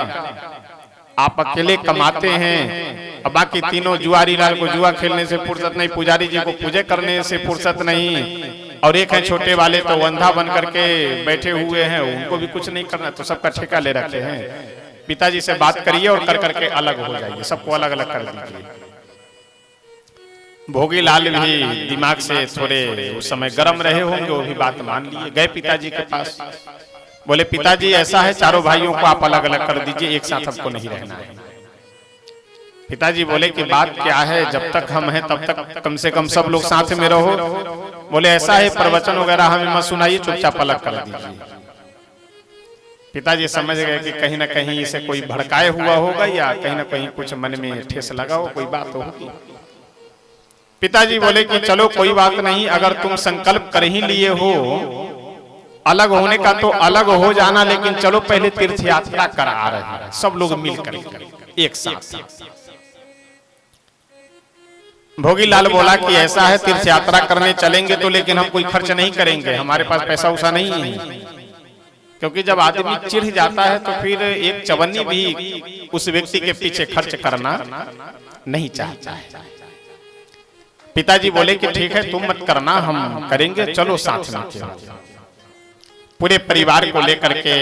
आप अकेले कमाते हैं, और बाकी तीनों जुआरी लाल को जुआ खेलने से फुर्सत नहीं, पुजारी जी को पूजे करने से फुर्सत नहीं, और एक है छोटे वाले तो अंधा बन करके बैठे हुए हैं, उनको भी कुछ नहीं करना, तो सबका ठेका ले रखे हैं। पिताजी से बात करिए और कर करके अलग हो जाइए, सबको अलग अलग कर दीजिए। भोगी लाल भी दिमाग से थोड़े उस समय गर्म रहे होंगे, वो भी बात मान लिए। गए पिताजी के पास, बोले पिताजी ऐसा है, चारों भाइयों को आप अलग अलग कर दीजिए, एक साथ हमको नहीं रहना है। पिताजी बोले कि बात क्या है, जब तक हम हैं तब तक कम से कम सब लोग साथ में रहो। बोले ऐसा है, प्रवचन वगैरह हमें मत सुनाइए, चुपचाप अलग कर दीजिए। पिताजी समझ गए कि कहीं ना कहीं इसे कोई भड़काए हुआ होगा या कहीं ना कहीं कुछ मन में ठेस लगा हो, कोई बात होगी। पिताजी बोले कि चलो कोई बात नहीं, अगर तुम संकल्प कर ही लिए हो अलग होने का तो अलग हो जाना, लेकिन चलो पहले तीर्थ यात्रा करा रहे हैं सब लोग मिलकर एक साथ। भोगी लाल बोला कि ऐसा है, तीर्थ यात्रा करने चलेंगे तो, लेकिन हम कोई खर्च नहीं करेंगे, हमारे पास पैसा उसा नहीं है, क्योंकि जब आदमी चिढ़ जाता है तो फिर एक चवन्नी भी उस व्यक्ति के पीछे खर्च करना नहीं चाहता है। पिताजी बोले कि ठीक है तुम मत करना, हम करेंगे, चलो साथ में। पूरे परिवार को लेकर के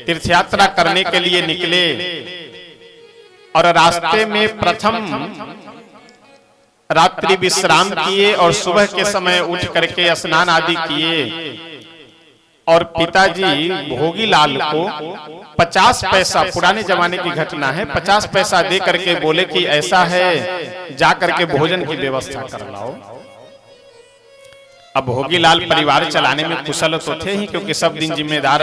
तीर्थ यात्रा करने के लिए निकले, और रास्ते में प्रथम रात्रि विश्राम किए और सुबह के समय उठ करके स्नान आदि किए, और पिताजी भोगी लाल को 50 पैसा, पुराने जमाने की घटना है, 50 पैसा दे करके बोले कि ऐसा है जा करके भोजन की व्यवस्था कर लाओ। अब भोगी लाल परिवार चलाने में कुशल तो थे ही, क्योंकि सब दिन जिम्मेदार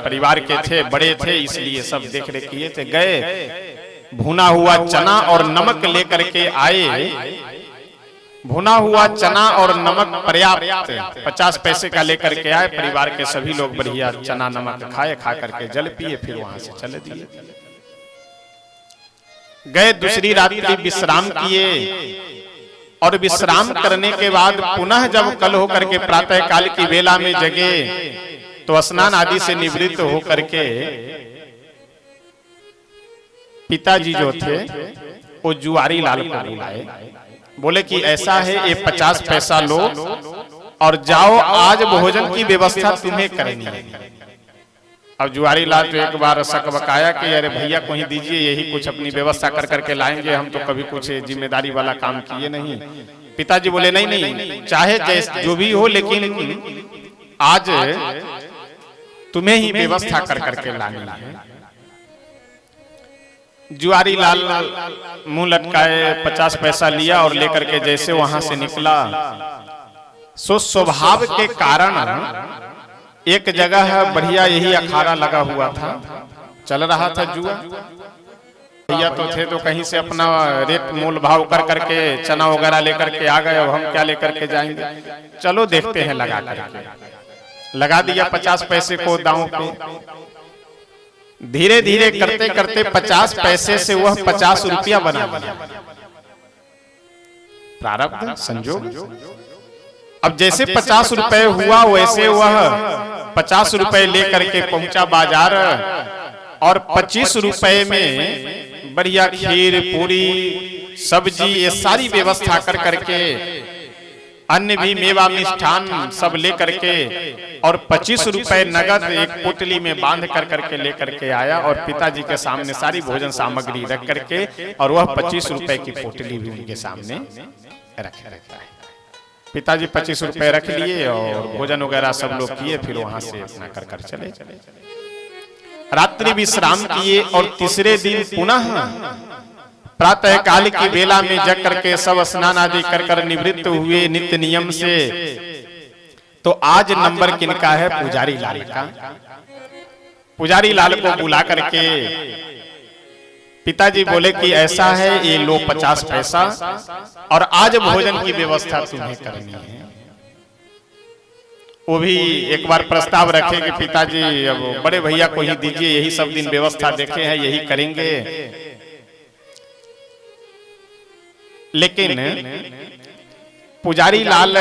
परिवार के थे, बड़े थे, इसलिए सब देख रेख किए थे। गए भुना हुआ चना और नमक लेकर के आए, भुना हुआ चना और नमक पर्याप्त 50 पैसे का लेकर के आए। परिवार के सभी लोग बढ़िया चना नमक खाए, खा करके जल पिए, फिर वहां से चले दिए। गए दूसरी रात्रि विश्राम किए, और विश्राम करने के बाद पुनः जब कल होकर के प्रातः काल की बेला में जगे तो स्नान आदि से निवृत्त होकर के पिताजी जो थे वो जुआरी लाल को बुलाए, बोले कि ऐसा है, ये 50 पैसा लो और जाओ, आज भोजन की व्यवस्था तुम्हें करनी है। अब जुआरी लाल तो एक बार सकबकाया कि अरे भैया को ही दीजिए, यही कुछ अपनी व्यवस्था कर करके लाएंगे, हम तो कभी कुछ जिम्मेदारी वाला काम किए नहीं। पिताजी बोले नहीं नहीं, चाहे जैसे जो भी हो, लेकिन आज तुम्हें ही व्यवस्था कर करके लानी है। जुआरी लाल मुंह लटकाए 50 पैसा लिया और लेकर के जैसे वहां से निकला, सो स्वभाव के कारण एक जगह बढ़िया यही अखाड़ा लगा हुआ था, चल रहा था जुआ। भैया तो थे तो कहीं से अपना रेट मोल भाव कर करके चना वगैरह लेकर के आ गए, हम क्या लेकर के जाएंगे, चलो देखते हैं। लगा करके लगा दिया 50 पैसे को दांव पे। धीरे धीरे करते करते 50 पैसे से वह 50 रुपया बना दिया। प्रारब्ध संजोग। अब जैसे 50 रुपए हुआ, वैसे वह 50 रुपए लेकर के पहुंचा बाजार, और 25 रुपए में बढ़िया खीर पूरी सब्जी ये सारी व्यवस्था कर करके, अन्य भी मेवा मिष्ठान सब लेकर के, और 25 रुपए नगद एक पोटली में बांध कर करके लेकर के आया, और पिताजी के सामने सारी भोजन सामग्री रख करके, और वह 25 रुपए की पोटली भी उनके सामने रखा है। पिताजी 25 रुपए रख लिए और भोजन वगैरह सब लोग किए, फिर वहां से अपना कर कर चले। रात्रि विश्राम किए और तीसरे दिन पुनः प्रातः काल की बेला में जग करके सब स्नान आदि कर निवृत्त हुए नित्य नियम से। तो आज नंबर किनका है? पुजारी लाल का। पुजारी लाल को बुला करके पिताजी बोले कि ऐसा है, ये लो 50 पैसा और आज भोजन की व्यवस्था तुम्हें करनी है। वो भी एक बार प्रस्ताव रखे कि पिताजी अब बड़े भैया को ही दीजिए, यही सब दिन व्यवस्था देखे हैं, यही करेंगे। लेकिन पुजारी लाल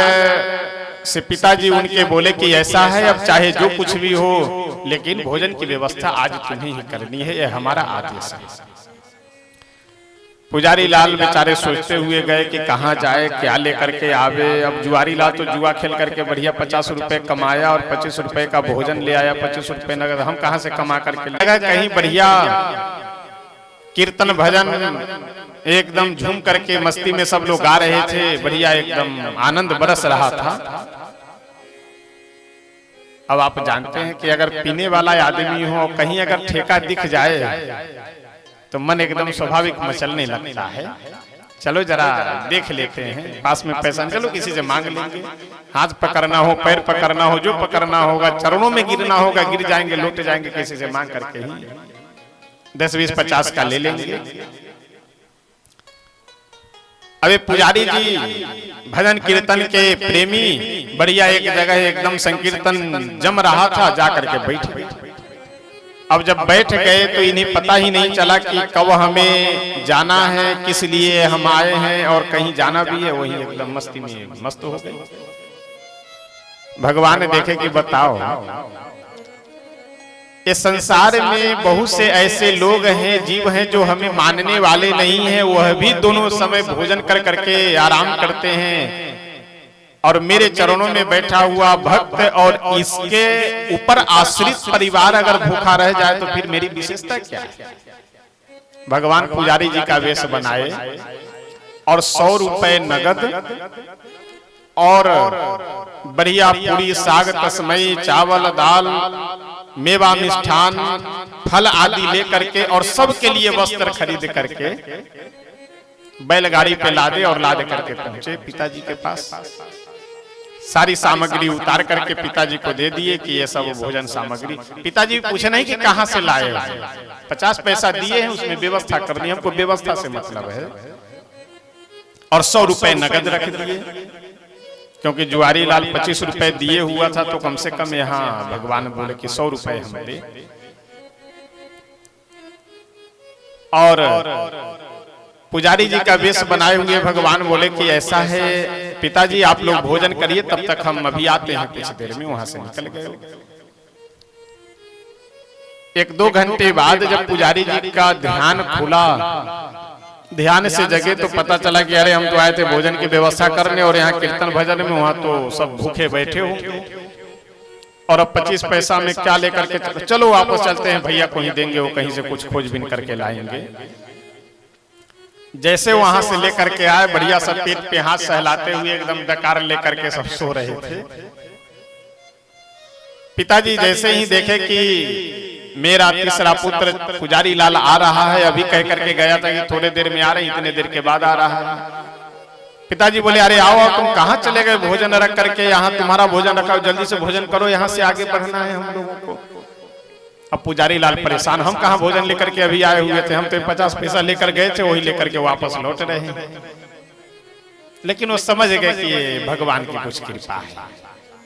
से पिताजी उनके बोले कि ऐसा है, अब चाहे जो कुछ भी हो, लेकिन भोजन की व्यवस्था आज तुम्हें ही करनी है, यह हमारा आदेश है। पुजारी लाल बेचारे सोचते हुए गए कि कहाँ जाए, क्या लेकर के आवे। अब जुआरी लाल तो जुआ खेल करके बढ़िया 50 रुपए कमाया और 25 रुपए का भोजन ले आया, 25 रुपए नगद। हम कहाँ से कमा करके लगा कहीं बढ़िया कीर्तन भजन एकदम झूम करके मस्ती में सब लोग गा रहे थे, बढ़िया एकदम आनंद बरस रहा था। अब आप जानते हैं कि अगर पीने वाला आदमी हो, कहीं अगर ठेका दिख जाए तो मन एकदम स्वाभाविक मचलने लगता है। चलो जरा देख लेते हैं, पास में पैसा, चलो किसी से मांग लेंगे। हाथ पकड़ना हो, पैर पकड़ना हो, जो पकड़ना होगा, चरणों में गिरना होगा, गिर जाएंगे, लौट जाएंगे, किसी से मांग करके ही 10, 20, 50 का ले लेंगे। अबे पुजारी जी भजन कीर्तन के प्रेमी, बढ़िया एक जगह एकदम संकीर्तन जम रहा था, जाकर के बैठ गए। अब जब बैठ गए तो इन्हें पता ही नहीं चला कि कब हमें जाना है, किस लिए हम आए हैं और कहीं जाना भी है। वही एकदम मस्ती में मस्त हो गए। भगवान ने देखे कि बताओ, इस संसार में बहुत से ऐसे लोग हैं, जीव हैं, जो हमें मानने वाले नहीं हैं, वह भी दोनों समय भोजन कर करके आराम करते हैं। और मेरे चरणों में बैठा हुआ भक्त और इसके ऊपर आश्रित परिवार अगर भूखा रह जाए तो फिर मेरी विशेषता क्या है? भगवान पुजारी जी का वेश बनाए और 100 रुपए नगद और बढ़िया पूरी, साग, तस्मई, चावल, दाल, मेवा, मिष्ठान, फल आदि लेकर के और सबके लिए वस्त्र खरीद करके बैलगाड़ी पे लादे और लाद करके पहुंचे पिताजी के पास। सारी सामग्री उतार करके पिताजी को दे दिए कि ये सब भोजन सामग्री। पिताजी पूछे नहीं कि कहां से लाए, 50 पैसा दिए हैं, उसमें व्यवस्था करनी, हमको व्यवस्था से मतलब है। और 100 रुपए नगद रख दिए, क्योंकि जुआरी लाल 25 रुपए दिए हुआ था, तो कम से कम यहाँ भगवान बोले कि 100 रुपए हम दे। और पुजारी जी का वेश बनाए हुए भगवान बोले कि ऐसा है पिताजी, आप लोग भोजन करिए, तब तक हम अभी आते हैं। कुछ देर में वहां से निकल गए। 1-2 घंटे बाद जब पुजारी जी का ध्यान खुला, ध्यान से जगे, तो पता चला कि अरे हम तो आए थे भोजन की व्यवस्था करने और यहाँ कीर्तन भजन में, वहां तो सब भूखे बैठे होंगे और अब 25 पैसा में क्या लेकर के चलो वापस चलते हैं, भैया को ही देंगे, वो कहीं से कुछ खोजबीन करके लाएंगे। जैसे वहां से लेकर के आए, बढ़िया सब पेट पे हाथ सहलाते हुए एकदम डकार लेकर के सब सो रहे थे। पिताजी जैसे ही देखे कि मेरा तीसरा पुत्र पुजारी लाल आ रहा है, अभी कह करके गया था कि थोड़े देर में आ रहे, इतने देर के बाद आ रहा है। पिताजी बोले अरे आओ, तुम कहाँ चले गए? भोजन रख करके यहाँ तुम्हारा भोजन रखा, जल्दी से भोजन करो, यहाँ से आगे बढ़ना है हम लोगों को। अब पुजारी लाल परेशान, हम कहाँ भोजन लेकर के अभी आए हुए थे, हम तो 50 पैसा लेकर गए थे, वही लेकर के वापस लौट रहे हैं। लेकिन वो समझ गए कि ये भगवान की कुछ कृपा है,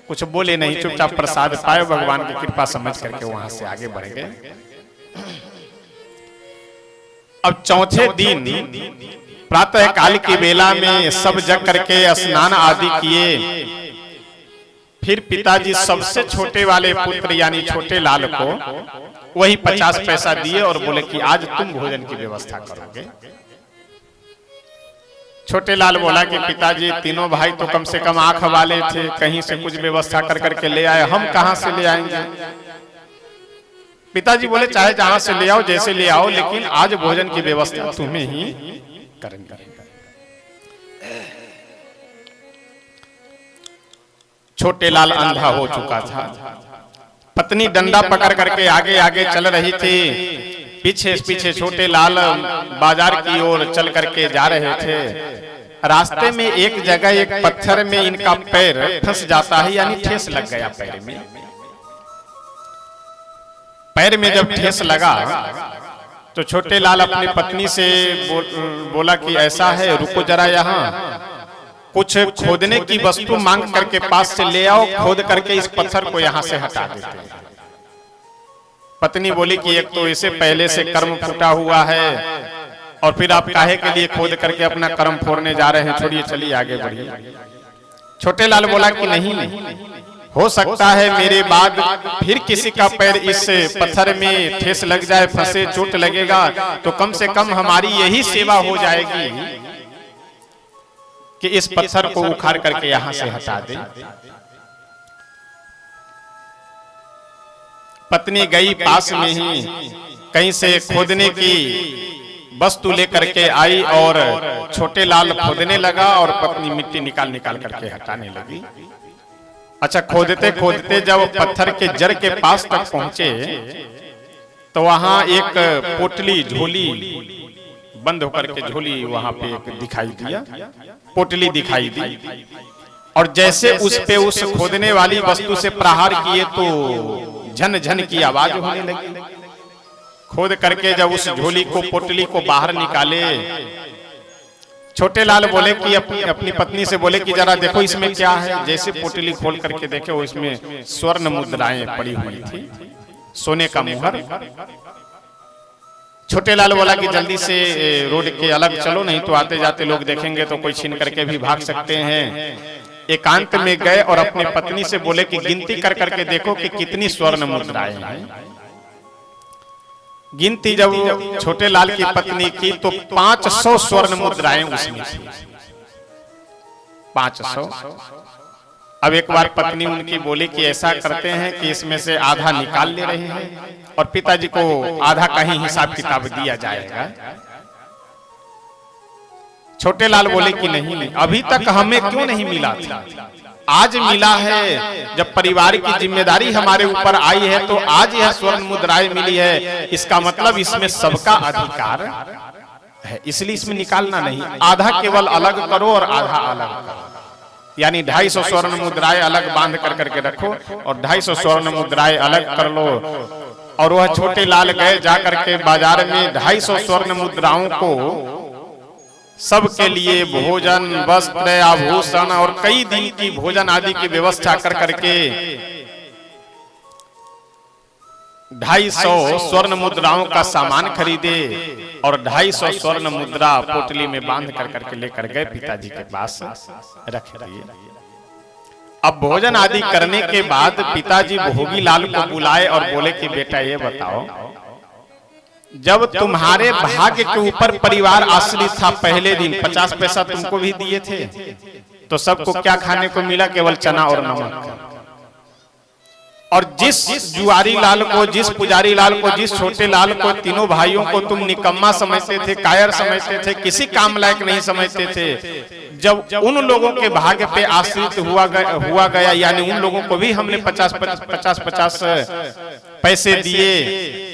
कुछ बोले नहीं, चुपचाप प्रसाद पाए, भगवान की कृपा समझ करके वहां से आगे बढ़ गए। अब चौथे दिन प्रातः काल की बेला में सब जग करके स्नान आदि किए। फिर पिताजी सबसे छोटे वाले पुत्र यानी छोटे लाल को वही 50 पैसा दिए और बोले कि आज तुम भोजन की व्यवस्था करोगे। छोटे लाल बोला कि पिताजी तीनों भाई तो कम से कम आंख वाले थे, कहीं से कुछ व्यवस्था कर करके ले आए, हम कहां से ले आएंगे? पिताजी बोले चाहे जहां से ले आओ, जैसे ले आओ, लेकिन आज भोजन की व्यवस्था तुम्हें ही करनी है। छोटे लाल अंधा हो चुका था, पत्नी डंडा पकड़ करके आगे आगे चल रही थी। पीछे पीछे छोटे लाल बाजार की ओर चल करके जा रहे थे। रास्ते में एक जगह एक पत्थर में इनका पैर फंस जाता है, यानी ठेस लग गया पैर में। पैर में जब ठेस लगा तो छोटे लाल अपनी पत्नी से बोला कि ऐसा है, रुको जरा, यहाँ कुछ खोदने की वस्तु मांग करके पास से ले आओ, खोद करके इस पत्थर को यहाँ से हटा देते हैं। पत्नी बोली कि एक तो इसे पहले से कर्म फूटा हुआ है, और फिर आप काहे के लिए खोद करके अपना कर्म फोड़ने जा रहे हैं, छोड़िए, चलिए आगे बढ़िए। छोटे लाल बोला कि नहीं, हो सकता है मेरे बाद फिर किसी का पैर इस पत्थर में ठेस लग जाए, फंसे, चोट लगेगा, तो कम से कम हमारी यही सेवा हो जाएगी कि इस पत्थर को उखाड़ करके यहां से हटा दे। पत्नी गई, पास में ही कहीं से खोदने की वस्तु लेकर के आई और छोटे लाल खोदने लगा और पत्नी मिट्टी निकाल निकाल करके हटाने लगी। अच्छा, खोदते खोदते जब पत्थर के जड़ के पास तक पहुंचे तो वहां एक पोटली, झोली बंद होकर के झोली वहां पे एक दिखाई दिया, पोटली दिखाई दी। और जैसे उस पे उस खोदने वाली वस्तु से प्रहार किए तो झन झन की आवाज होने लगी। खोद करके जब उस झोली को, पोटली को बाहर निकाले, छोटे लाल बोले कि अपनी पत्नी से बोले कि जरा देखो इसमें क्या है। जैसे पोटली खोल करके देखे वो इसमें स्वर्ण मुद्राएं पड़ी हुई थी, सोने का मुहर। छोटे लाल बोला कि जल्दी से रोड के अलग चलो, नहीं तो आते जाते लोग देखेंगे तो कोई छीन करके भी भाग सकते हैं। एकांत में गए और अपनी पत्नी से बोले कि गिनती कर करके देखो कि कितनी स्वर्ण मुद्राएं हैं। गिनती जब छोटे लाल की पत्नी की तो 500 स्वर्ण मुद्राएं उसमें थी, 500। अब एक बार पत्नी उनकी बोली कि ऐसा करते हैं कि इसमें से आधा निकाल ले रहे हैं और पिताजी को आधा का ही हिसाब किताब दिया जाएगा। छोटे लाल बोले कि नहीं, अभी तक हमें क्यों नहीं मिला था, आज मिला है। जब परिवार की जिम्मेदारी हमारे ऊपर आई है तो आज यह स्वर्ण मुद्राएं मिली है, इसका मतलब इसमें सबका अधिकार है, इसलिए इसमें निकालना नहीं। आधा केवल अलग करो और आधा अलग करो, यानी 250 स्वर्ण मुद्राएं अलग बांध कर करके रखो और 250 स्वर्ण मुद्राएं अलग कर लो। और वह छोटे लाल गए, जाकर के बाजार में 250 स्वर्ण मुद्राओं को सबके लिए भोजन, वस्त्र, आभूषण और कई दिन की भोजन आदि की व्यवस्था कर करके 250 स्वर्ण मुद्राओं का सामान खरीदे और 250 स्वर्ण मुद्रा पोटली में बांध कर करके लेकर गए, पिताजी के पास रख दिए। अब भोजन आदि करने के बाद पिताजी भोगी लाल को बुलाए और बोले कि बेटा ये बताओ, जब तुम्हारे भाग्य के ऊपर परिवार आश्रित था, पहले दिन 50 पैसा तुमको भी दिए थे, तो सबको क्या खाने को मिला? केवल चना और नमक। और जिस जुआरी लाल को, जिस पुजारी लाल को, जिस छोटे लाल को, तीनों भाइयों को तुम निकम्मा समझते थे, कायर समझते थे, किसी काम लायक नहीं समझते थे, जब उन लोगों के भाग्य पे आश्रित हुआ गया, यानी उन लोगों को भी हमने 50 पैसे दिए,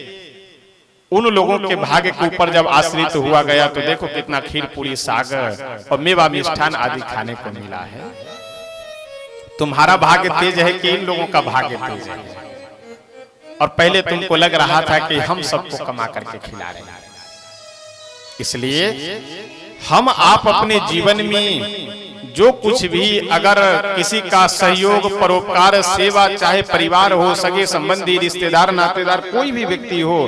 उन लोगों के भाग्य के ऊपर जब आश्रित हुआ गया तो देखो कितना खीर पूरी सागर और मेवा मिष्ठान आदि खाने को मिला है। तुम्हारा भाग्य तेज है कि इन लोगों का भाग्य तेज है? और पहले तुमको लग रहा था कि हम सबको कमा करके खिला रहे हैं। इसलिए हम आप अपने जीवन में जो कुछ भी, अगर किसी का सहयोग, परोपकार, सेवा, चाहे परिवार हो, सगे संबंधी, रिश्तेदार, नातेदार, कोई भी व्यक्ति हो,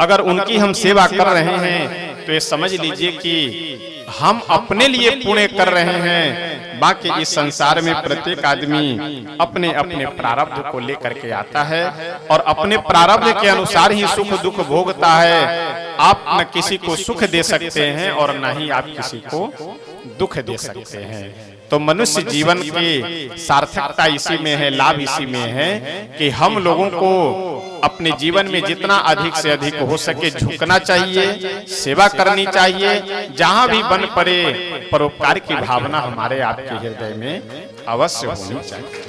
अगर उनकी हम सेवा कर रहे हैं तो ये समझ लीजिए कि हम अपने लिए पुण्य कर रहे हैं। बाकी इस संसार में प्रत्येक आदमी अपने अपने प्रारब्ध को लेकर के आता है और अपने प्रारब्ध के अनुसार ही सुख दुख भोगता है। आप न किसी को सुख दे सकते हैं और न ही आप किसी को दुख दे सकते हैं। तो मनुष्य जीवन की सार्थकता इसी में है, लाभ इसी में है कि हम लोगों को अपने जीवन में जितना अधिक से अधिक हो सके झुकना चाहिए, सेवा करनी चाहिए, जहां भी बन पड़े परोपकार की भावना हमारे आपके हृदय में अवश्य होनी चाहिए।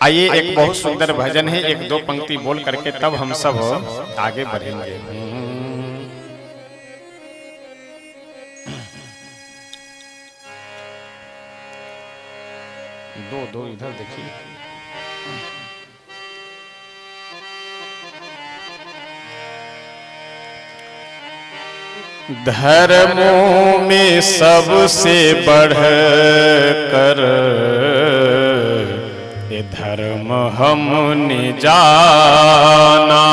आइए एक बहुत सुंदर भजन है, एक दो पंक्ति बोल करके तब हम सब आगे बढ़ेंगे। दो दो इधर देखिए। धर्मों में सबसे बढ़कर ये धर्म हमने जाना,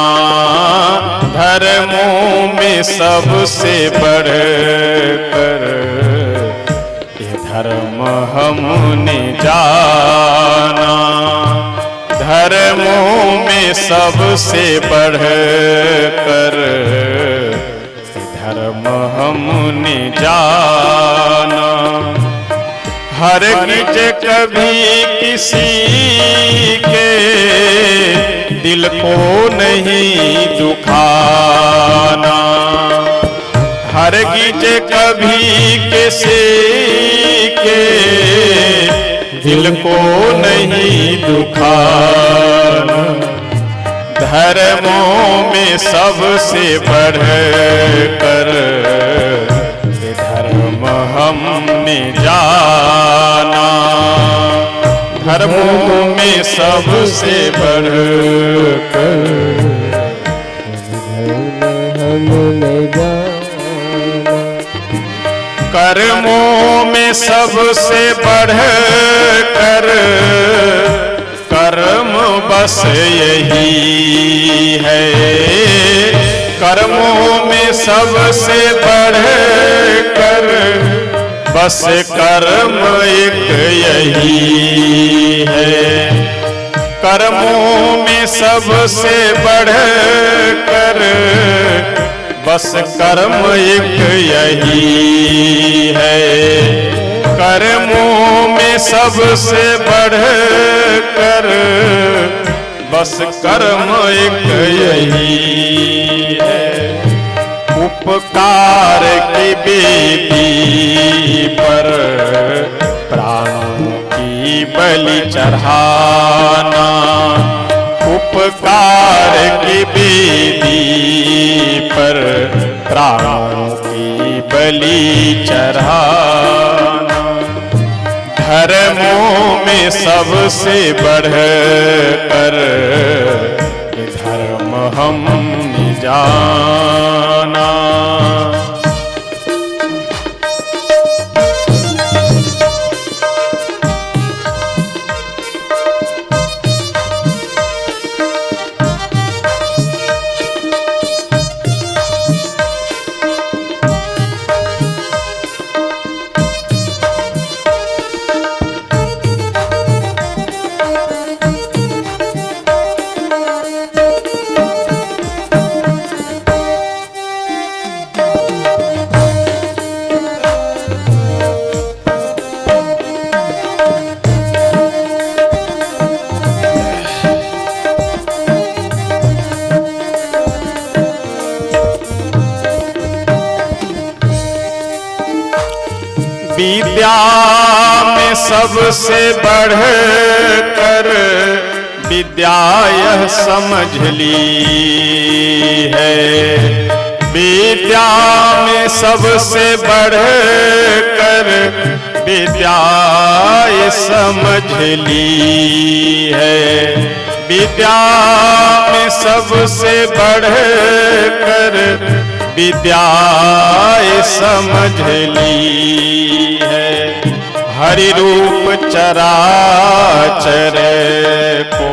धर्मों में सबसे बढ़कर ये धर्म हमने जाना, धर्मों में सबसे बढ़कर धर्म हमने जाना। हरगिज कभी किसी के दिल को नहीं दुखाना, हरगिज कभी किसी के दिल को नहीं दुखाना, धर्मों में सबसे बढ़कर ये धर्म हमने जाना, धर्मों में सबसे बढ़कर हमने जाना, कर्मों में सबसे बढ़कर कर्म बस यही है, कर्मों में सबसे बढ़कर बस कर्म एक यही है, कर्मों में सबसे बढ़कर बस कर्म एक यही है, कर्मों में सबसे बढ़कर बस कर्म एक यही है। उपकार की बेदी पर प्राण की बलि चढ़ाना, उपकार की बेदी पर प्राण की बलि चढ़ाना, धर्मों में सबसे बढ़कर धर्म हमने जाना। विद्या में सबसे बढ़कर विद्या यह समझ ली है, विद्या में सबसे बढ़कर विद्या ये समझ ली है, विद्या में सबसे बढ़कर विद्या ये समझ ली है, हरि रूप चराचर को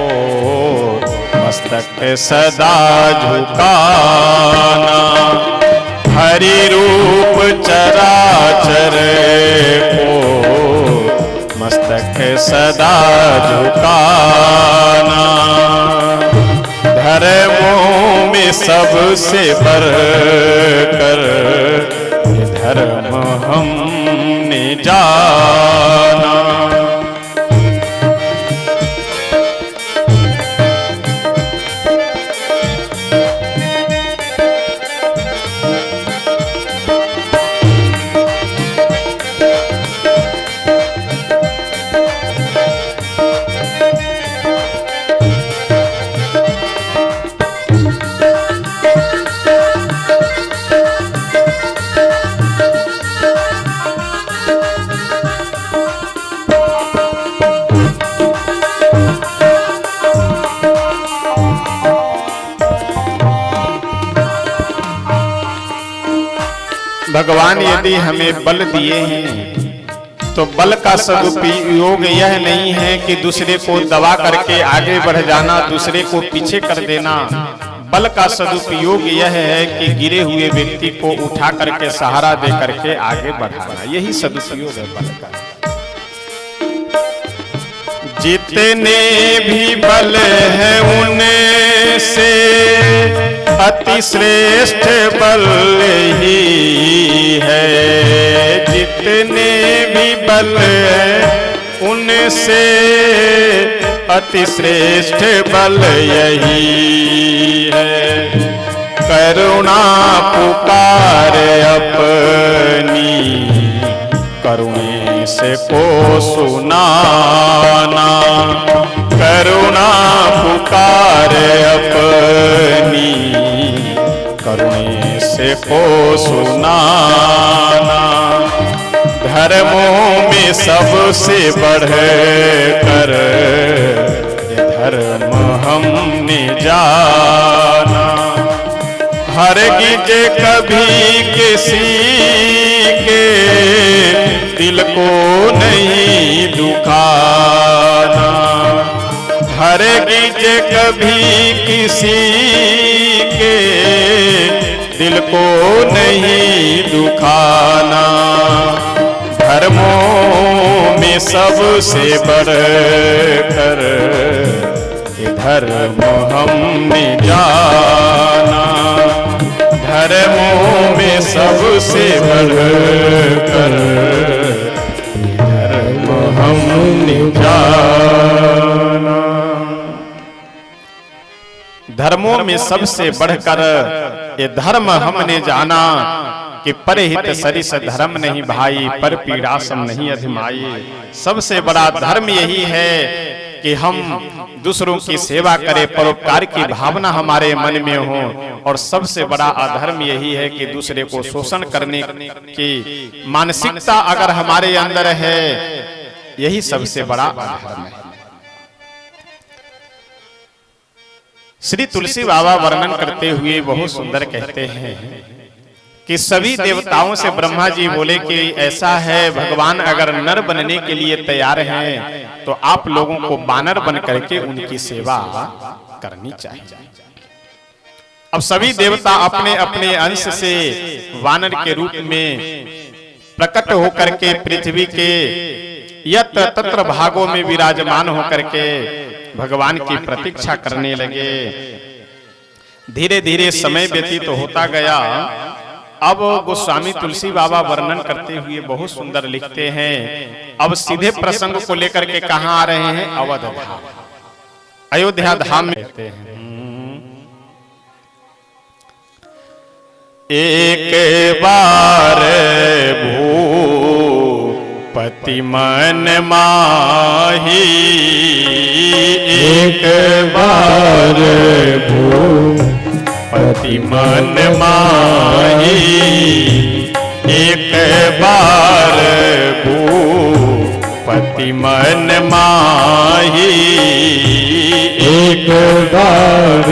मस्तक सदा झुकाना, हरि रूप चराचर को मस्तक सदा झुकाना, धर्मों में सबसे बढ़कर धर्म हमने जाना। भगवान यदि हमें बल दिए हैं तो बल का सदुपयोग यह नहीं है कि दूसरे को दबा करके आगे बढ़ जाना, दूसरे को पीछे कर देना। बल का सदुपयोग यह है कि गिरे हुए व्यक्ति को उठा करके सहारा दे करके आगे बढ़ाना, यही सदुपयोग है बल का। जितने भी बल है उनसे अति श्रेष्ठ बल ही है। जितने भी बल है उनसे अति श्रेष्ठ बल यही है। करुणा पुकार अपनी करुणे से को सुनाना। करुणा पुकार अपनी करुणे से को सुनाना। धर्मों में सबसे बढ़कर धर्म हमने जाना। हरगिज कभी किसी के दिल को नहीं दुखाना। हरगिज कभी किसी के दिल को नहीं दुखाना। धर्मों में सबसे बढ़कर ये धर्म हमने जाना। धर्मों में सबसे बढ़कर ये धर्म हमने जाना। धर्मों में सबसे बढ़कर ये धर्म हमने जाना कि परहित सरिस धर्म नहीं भाई, पर पीड़ा सम नहीं अधिमाई। सबसे बड़ा धर्म यही है कि हम दूसरों की सेवा करें, परोपकार की भावना हमारे मन में हो। और सबसे बड़ा अधर्म यही है कि दूसरे को शोषण करने की मानसिकता अगर हमारे अंदर है, यही सबसे बड़ा अधर्म है। श्री तुलसी बाबा वर्णन करते हुए बहुत सुंदर कहते हैं कि सभी देवताओं से ब्रह्मा जी बोले कि ऐसा है, भगवान अगर नर बनने के लिए तैयार हैं तो आप लोगों को बानर बन करके उनकी सेवा करनी चाहिए। अब सभी देवता अपने अपने अंश से वानर के रूप में प्रकट होकर के पृथ्वी के यत्र तत्र भागों में विराजमान होकर के भगवान की प्रतीक्षा करने लगे। धीरे धीरे समय व्यतीत होता गया। अब गोस्वामी तुलसी बाबा वर्णन करते हुए बहुत सुंदर लिखते हैं। अब सीधे प्रसंग को लेकर के कहाँ आ रहे हैं? अवध धाम, अयोध्या धाम में कहते हैं। एक बार भूपति मन माही, एक बार भूपति मन माही, एक बार भूपति मन माही, एक बार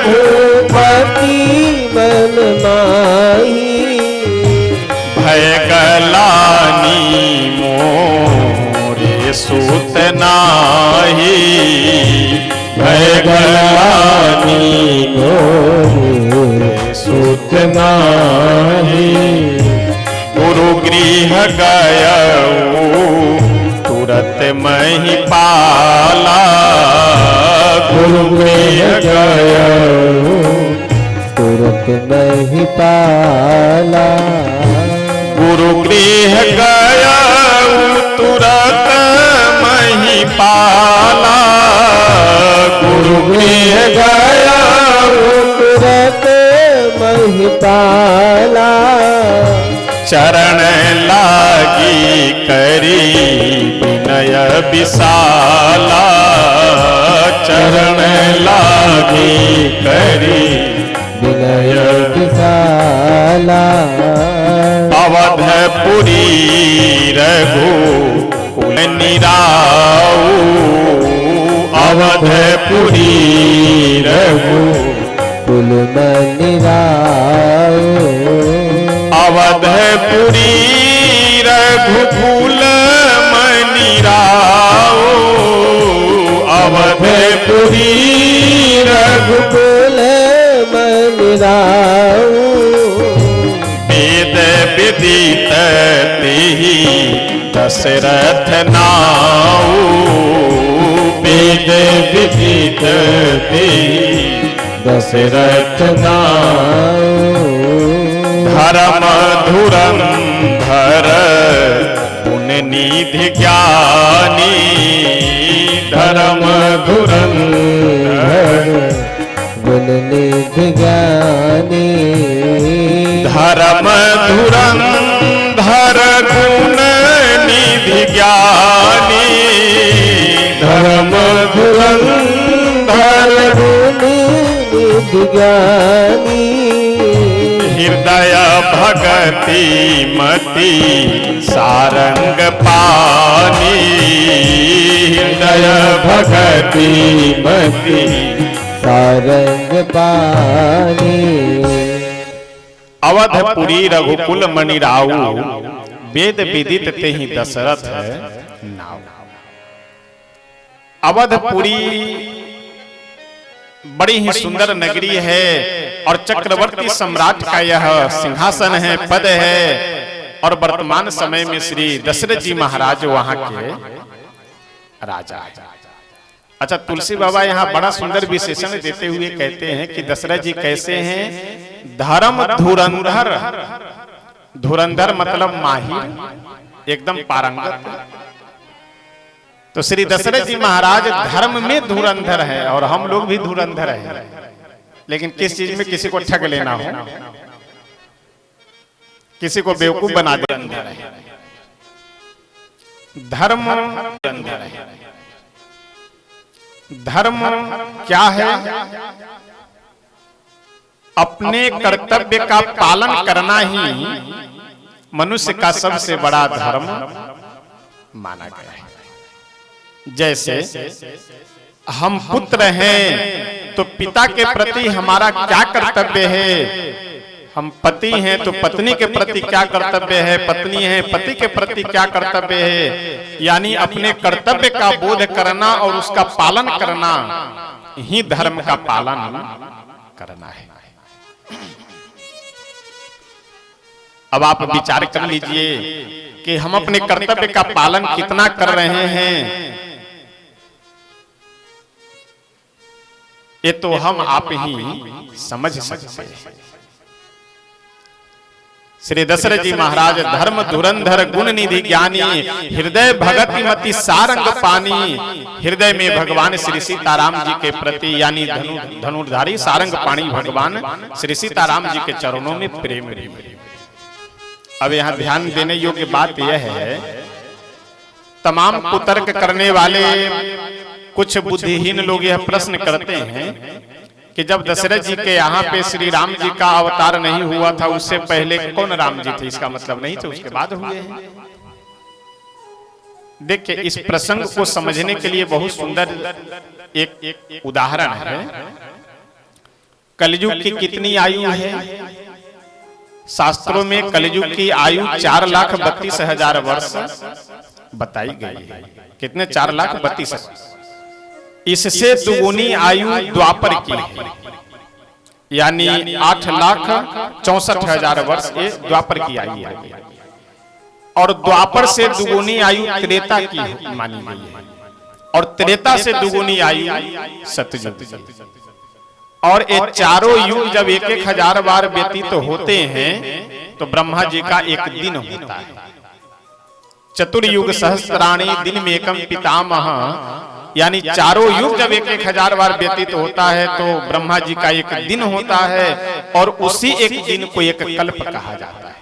भूपति मन माही। भय गलानी मोरे सूत नाही, भय गलानी मोरे सूत नाही। गुरु गृह गयऊ तुरत मही पाला, गुरु गृह गयऊ तुरत मही पाला। गुरु गृह गयऊ तुरत मही पाला, गुरु गृह गयऊ तुरत मही पाला। चरण लागी करी विनय विशाला, चरण लागी करी विनय विशाला। अवधपुरी रघु कुल निराऊ, अवधपुरी रघु रघुकुल मनि राओ। अवधपुरी रघुकुल मनि राओ। अवधपुरी रघुकुल मनि राओ। वेद विदित तेहि दशरथ नाऊ। वेद विदित तेहि दशरथ नाऊ। धर्म धुरंधर पुण्य निधि ज्ञानी। धर्म धुरंधर गुण निधि ज्ञानी। धर्म धुरंधर गुण निधि ज्ञानी। धर्म धुरंधर गुण निधि ज्ञानी। हृदय भगति मति सारंग पानी। हृदय भगति मति सारंग पानी। अवधपुरी रघुकुल मनि राऊ। वेद विदित तेहि दशरथ नाऊ। अवधपुरी बड़ी ही सुंदर नगरी है और चक्रवर्ती सम्राट का यह सिंहासन है, पद है। और वर्तमान समय में श्री दशरथ जी महाराज वहां के राजा है। अच्छा, तुलसी बाबा यहाँ बड़ा सुंदर विशेषण देते हुए कहते हैं कि दशरथ जी कैसे हैं? धर्म धुरंधर। धुरंधर मतलब माहिर, एकदम पारंगत। तो श्री दशरथ जी महाराज धर्म में धुरंधर है और हम लोग भी धुरंधर हैं। लेकिन किस चीज में किसी को ठग लेना हो, किसी को बेवकूफ बना दे, धर्म धुरंधर है। धर्म क्या है? अपने कर्तव्य का पालन करना ही मनुष्य का सबसे बड़ा धर्म माना गया है। जैसे हम पुत्र हैं तो पिता के प्रति हमारा क्या कर्तव्य है, हम पति हैं तो पत्नी के प्रति क्या कर्तव्य है, पत्नी है पति के प्रति क्या कर्तव्य है। यानी अपने कर्तव्य का बोध करना और उसका पालन करना ही धर्म का पालन करना है। अब आप विचार कर लीजिए कि हम अपने कर्तव्य का पालन कितना कर रहे हैं। ये तो हम आप ही समझ सकते हैं। श्री दशरथ जी महाराज धर्म धुरंधर गुण निधि ज्ञानी। हृदय भगति मति सारंग पानी। हृदय में भगवान श्री सीताराम जी के प्रति यानी धनुर्धारी सारंग पाणी भगवान श्री सीताराम जी के चरणों में प्रेम। अब यहाँ ध्यान देने योग्य बात यह है, तमाम कुतर्क करने वाले कुछ बुद्धिहीन लोग यह प्रश्न करते हैं कि जब दशरथ जी के यहाँ पे श्री राम जी का अवतार नहीं हुआ था, उससे पहले कौन राम जी थे? इसका मतलब नहीं थे, उसके बाद हुए हैं। देखिए, इस प्रसंग को समझने के लिए बहुत सुंदर एक उदाहरण है। कलयुग की कितनी आयु है? शास्त्रों में कलयुग की आयु 4,32,000 वर्ष बताई गई है। कितने? 4,32,000। इससे दुगुनी आयु द्वापर की है, यानी 8,64,000 वर्ष ये द्वापर की आयु है। और द्वापर से दुगुनी आयु त्रेता की मानी गई है, और त्रेता से दुगुनी आयु सतयुग। और ये चारों युग जब 1,000 बार व्यतीत होते हैं तो ब्रह्मा जी का एक दिन होता है। चतुर्युग सहस्त्राणी दिन में एकम पितामह, यानी चारों युग जब 1,000 बार व्यतीत होता है तो ब्रह्मा जी का एक दिन होता है। और उसी एक दिन को एक कल्प कहा जाता है।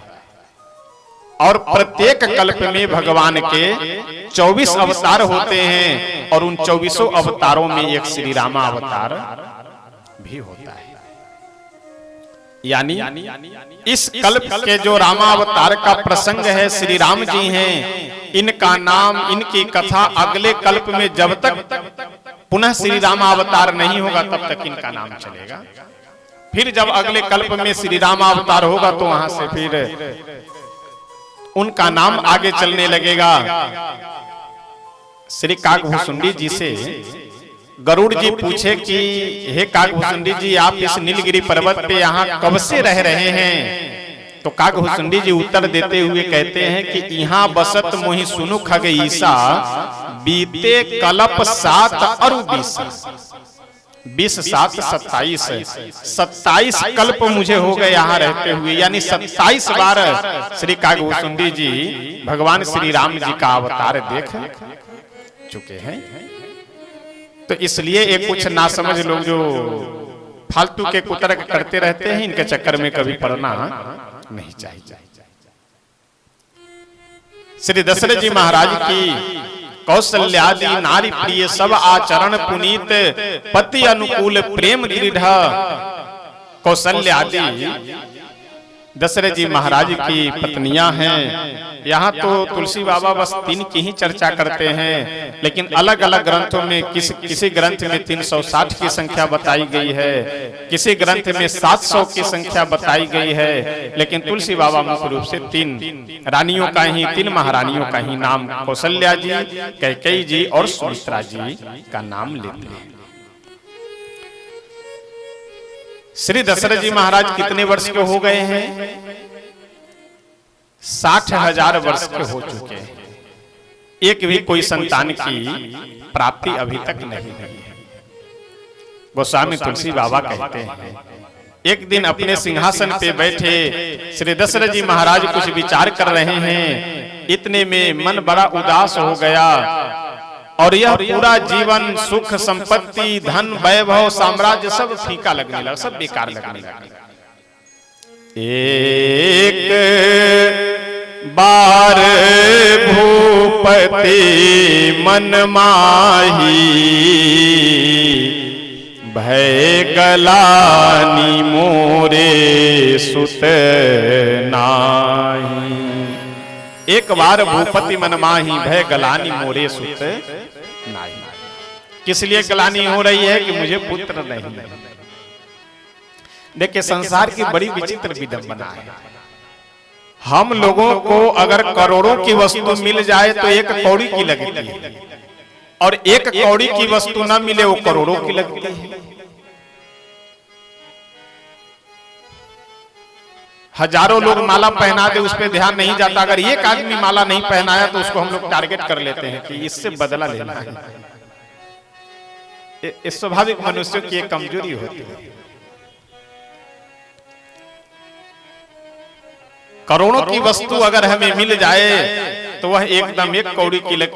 और प्रत्येक कल्प में भगवान के 24 अवतार होते हैं, और उन 24 अवतारों में एक श्री रामा अवतार भी होता है। यानी इस कल्प के जो रामावतार का प्रसंग है, श्री राम जी हैं, इनका नाम, इनकी कथा अगले कल्प में जब तक पुनः श्री रामावतार नहीं होगा तब तक इनका नाम चलेगा। फिर जब अगले कल्प में श्री राम अवतार होगा तो वहां से फिर उनका नाम आगे चलने लगेगा। श्री काकभूषुंडी जी से गरुड़ जी पूछे कि हे काकभूषुंडी जी, आप इस नीलगिरी पर्वत पे यहाँ कब से रह रहे हैं? तो काकभूषुंडी जी उत्तर देते हुए कहते हैं कि यहाँ बसत मोहि सुनु खग ईसा, बीते कलप 7 और 20 7 27 कल्प मुझे हो गए यहाँ रहते हुए, यानी 27 बार श्री काकभूषुंडी जी भगवान श्री राम जी का अवतार देख चुके हैं। तो इसलिए एक कुछ नासमझ लोग जो फालतू के कुतर्क करते रहते हैं, इनके चक्कर में कभी पड़ना नहीं चाहिए। श्री दशरथ जी महाराज की कौशल्यादि नारी प्रिय सब आचरण पुनीत, पति अनुकूल प्रेम दृढ़। कौशल्यादि दशरथ जी महाराज की पत्नियां हैं। यहाँ तो तुलसी बाबा बस 3 की ही चर्चा करते हैं, लेकिन अलग अलग ग्रंथों में किसी ग्रंथ में 360 की संख्या बताई गई है, किसी ग्रंथ में 700 की संख्या बताई गई है, लेकिन तुलसी बाबा मुख्य रूप से 3 रानियों का ही, 3 महारानियों का ही नाम कौशल्या जी, कैकेयी जी और सुमित्रा जी का नाम लेते हैं। श्री दशरथ जी महाराज कितने वर्ष के हो गए हैं? 60,000 वर्ष के हो चुके हैं। एक भी कोई संतान की प्राप्ति अभी तक नहीं हुई है। गोस्वामी तुलसी बाबा कहते हैं, एक दिन अपने सिंहासन पे बैठे श्री दशरथ जी महाराज कुछ विचार कर रहे हैं। इतने में मन बड़ा उदास हो गया और यह पूरा जीवन सुख संपत्ति धन वैभव साम्राज्य सब फीका लगने लगा, सब बेकार लगने लगा। एक बार भूपति मन माही, भय गलानी मोरे सुत नाही। एक बार भूपति मन माही, भय गलानी मोरे सुत नाही। किस लिए गलानी हो रही है? कि मुझे पुत्र नहीं। देखिए संसार की बड़ी विचित्र विडंबना है। हम लोगों को अगर करोड़ों की वस्तु मिल जाए तो 1 कौड़ी की लगती है, और 1 कौड़ी की वस्तु न मिले वो करोड़ों की लगती है। हजारों लोग माला पहना दे, उस पर ध्यान नहीं जाता। अगर एक आदमी माला नहीं पहनाया तो उसको हम लोग टारगेट कर लेते हैं कि इससे बदला लेना है। इस स्वाभाविक मनुष्यों की एक कमजोरी होती है। करोड़ों की वस्तु अगर हमें मिल जाए तो वह एकदम 1 कौड़ी की लगती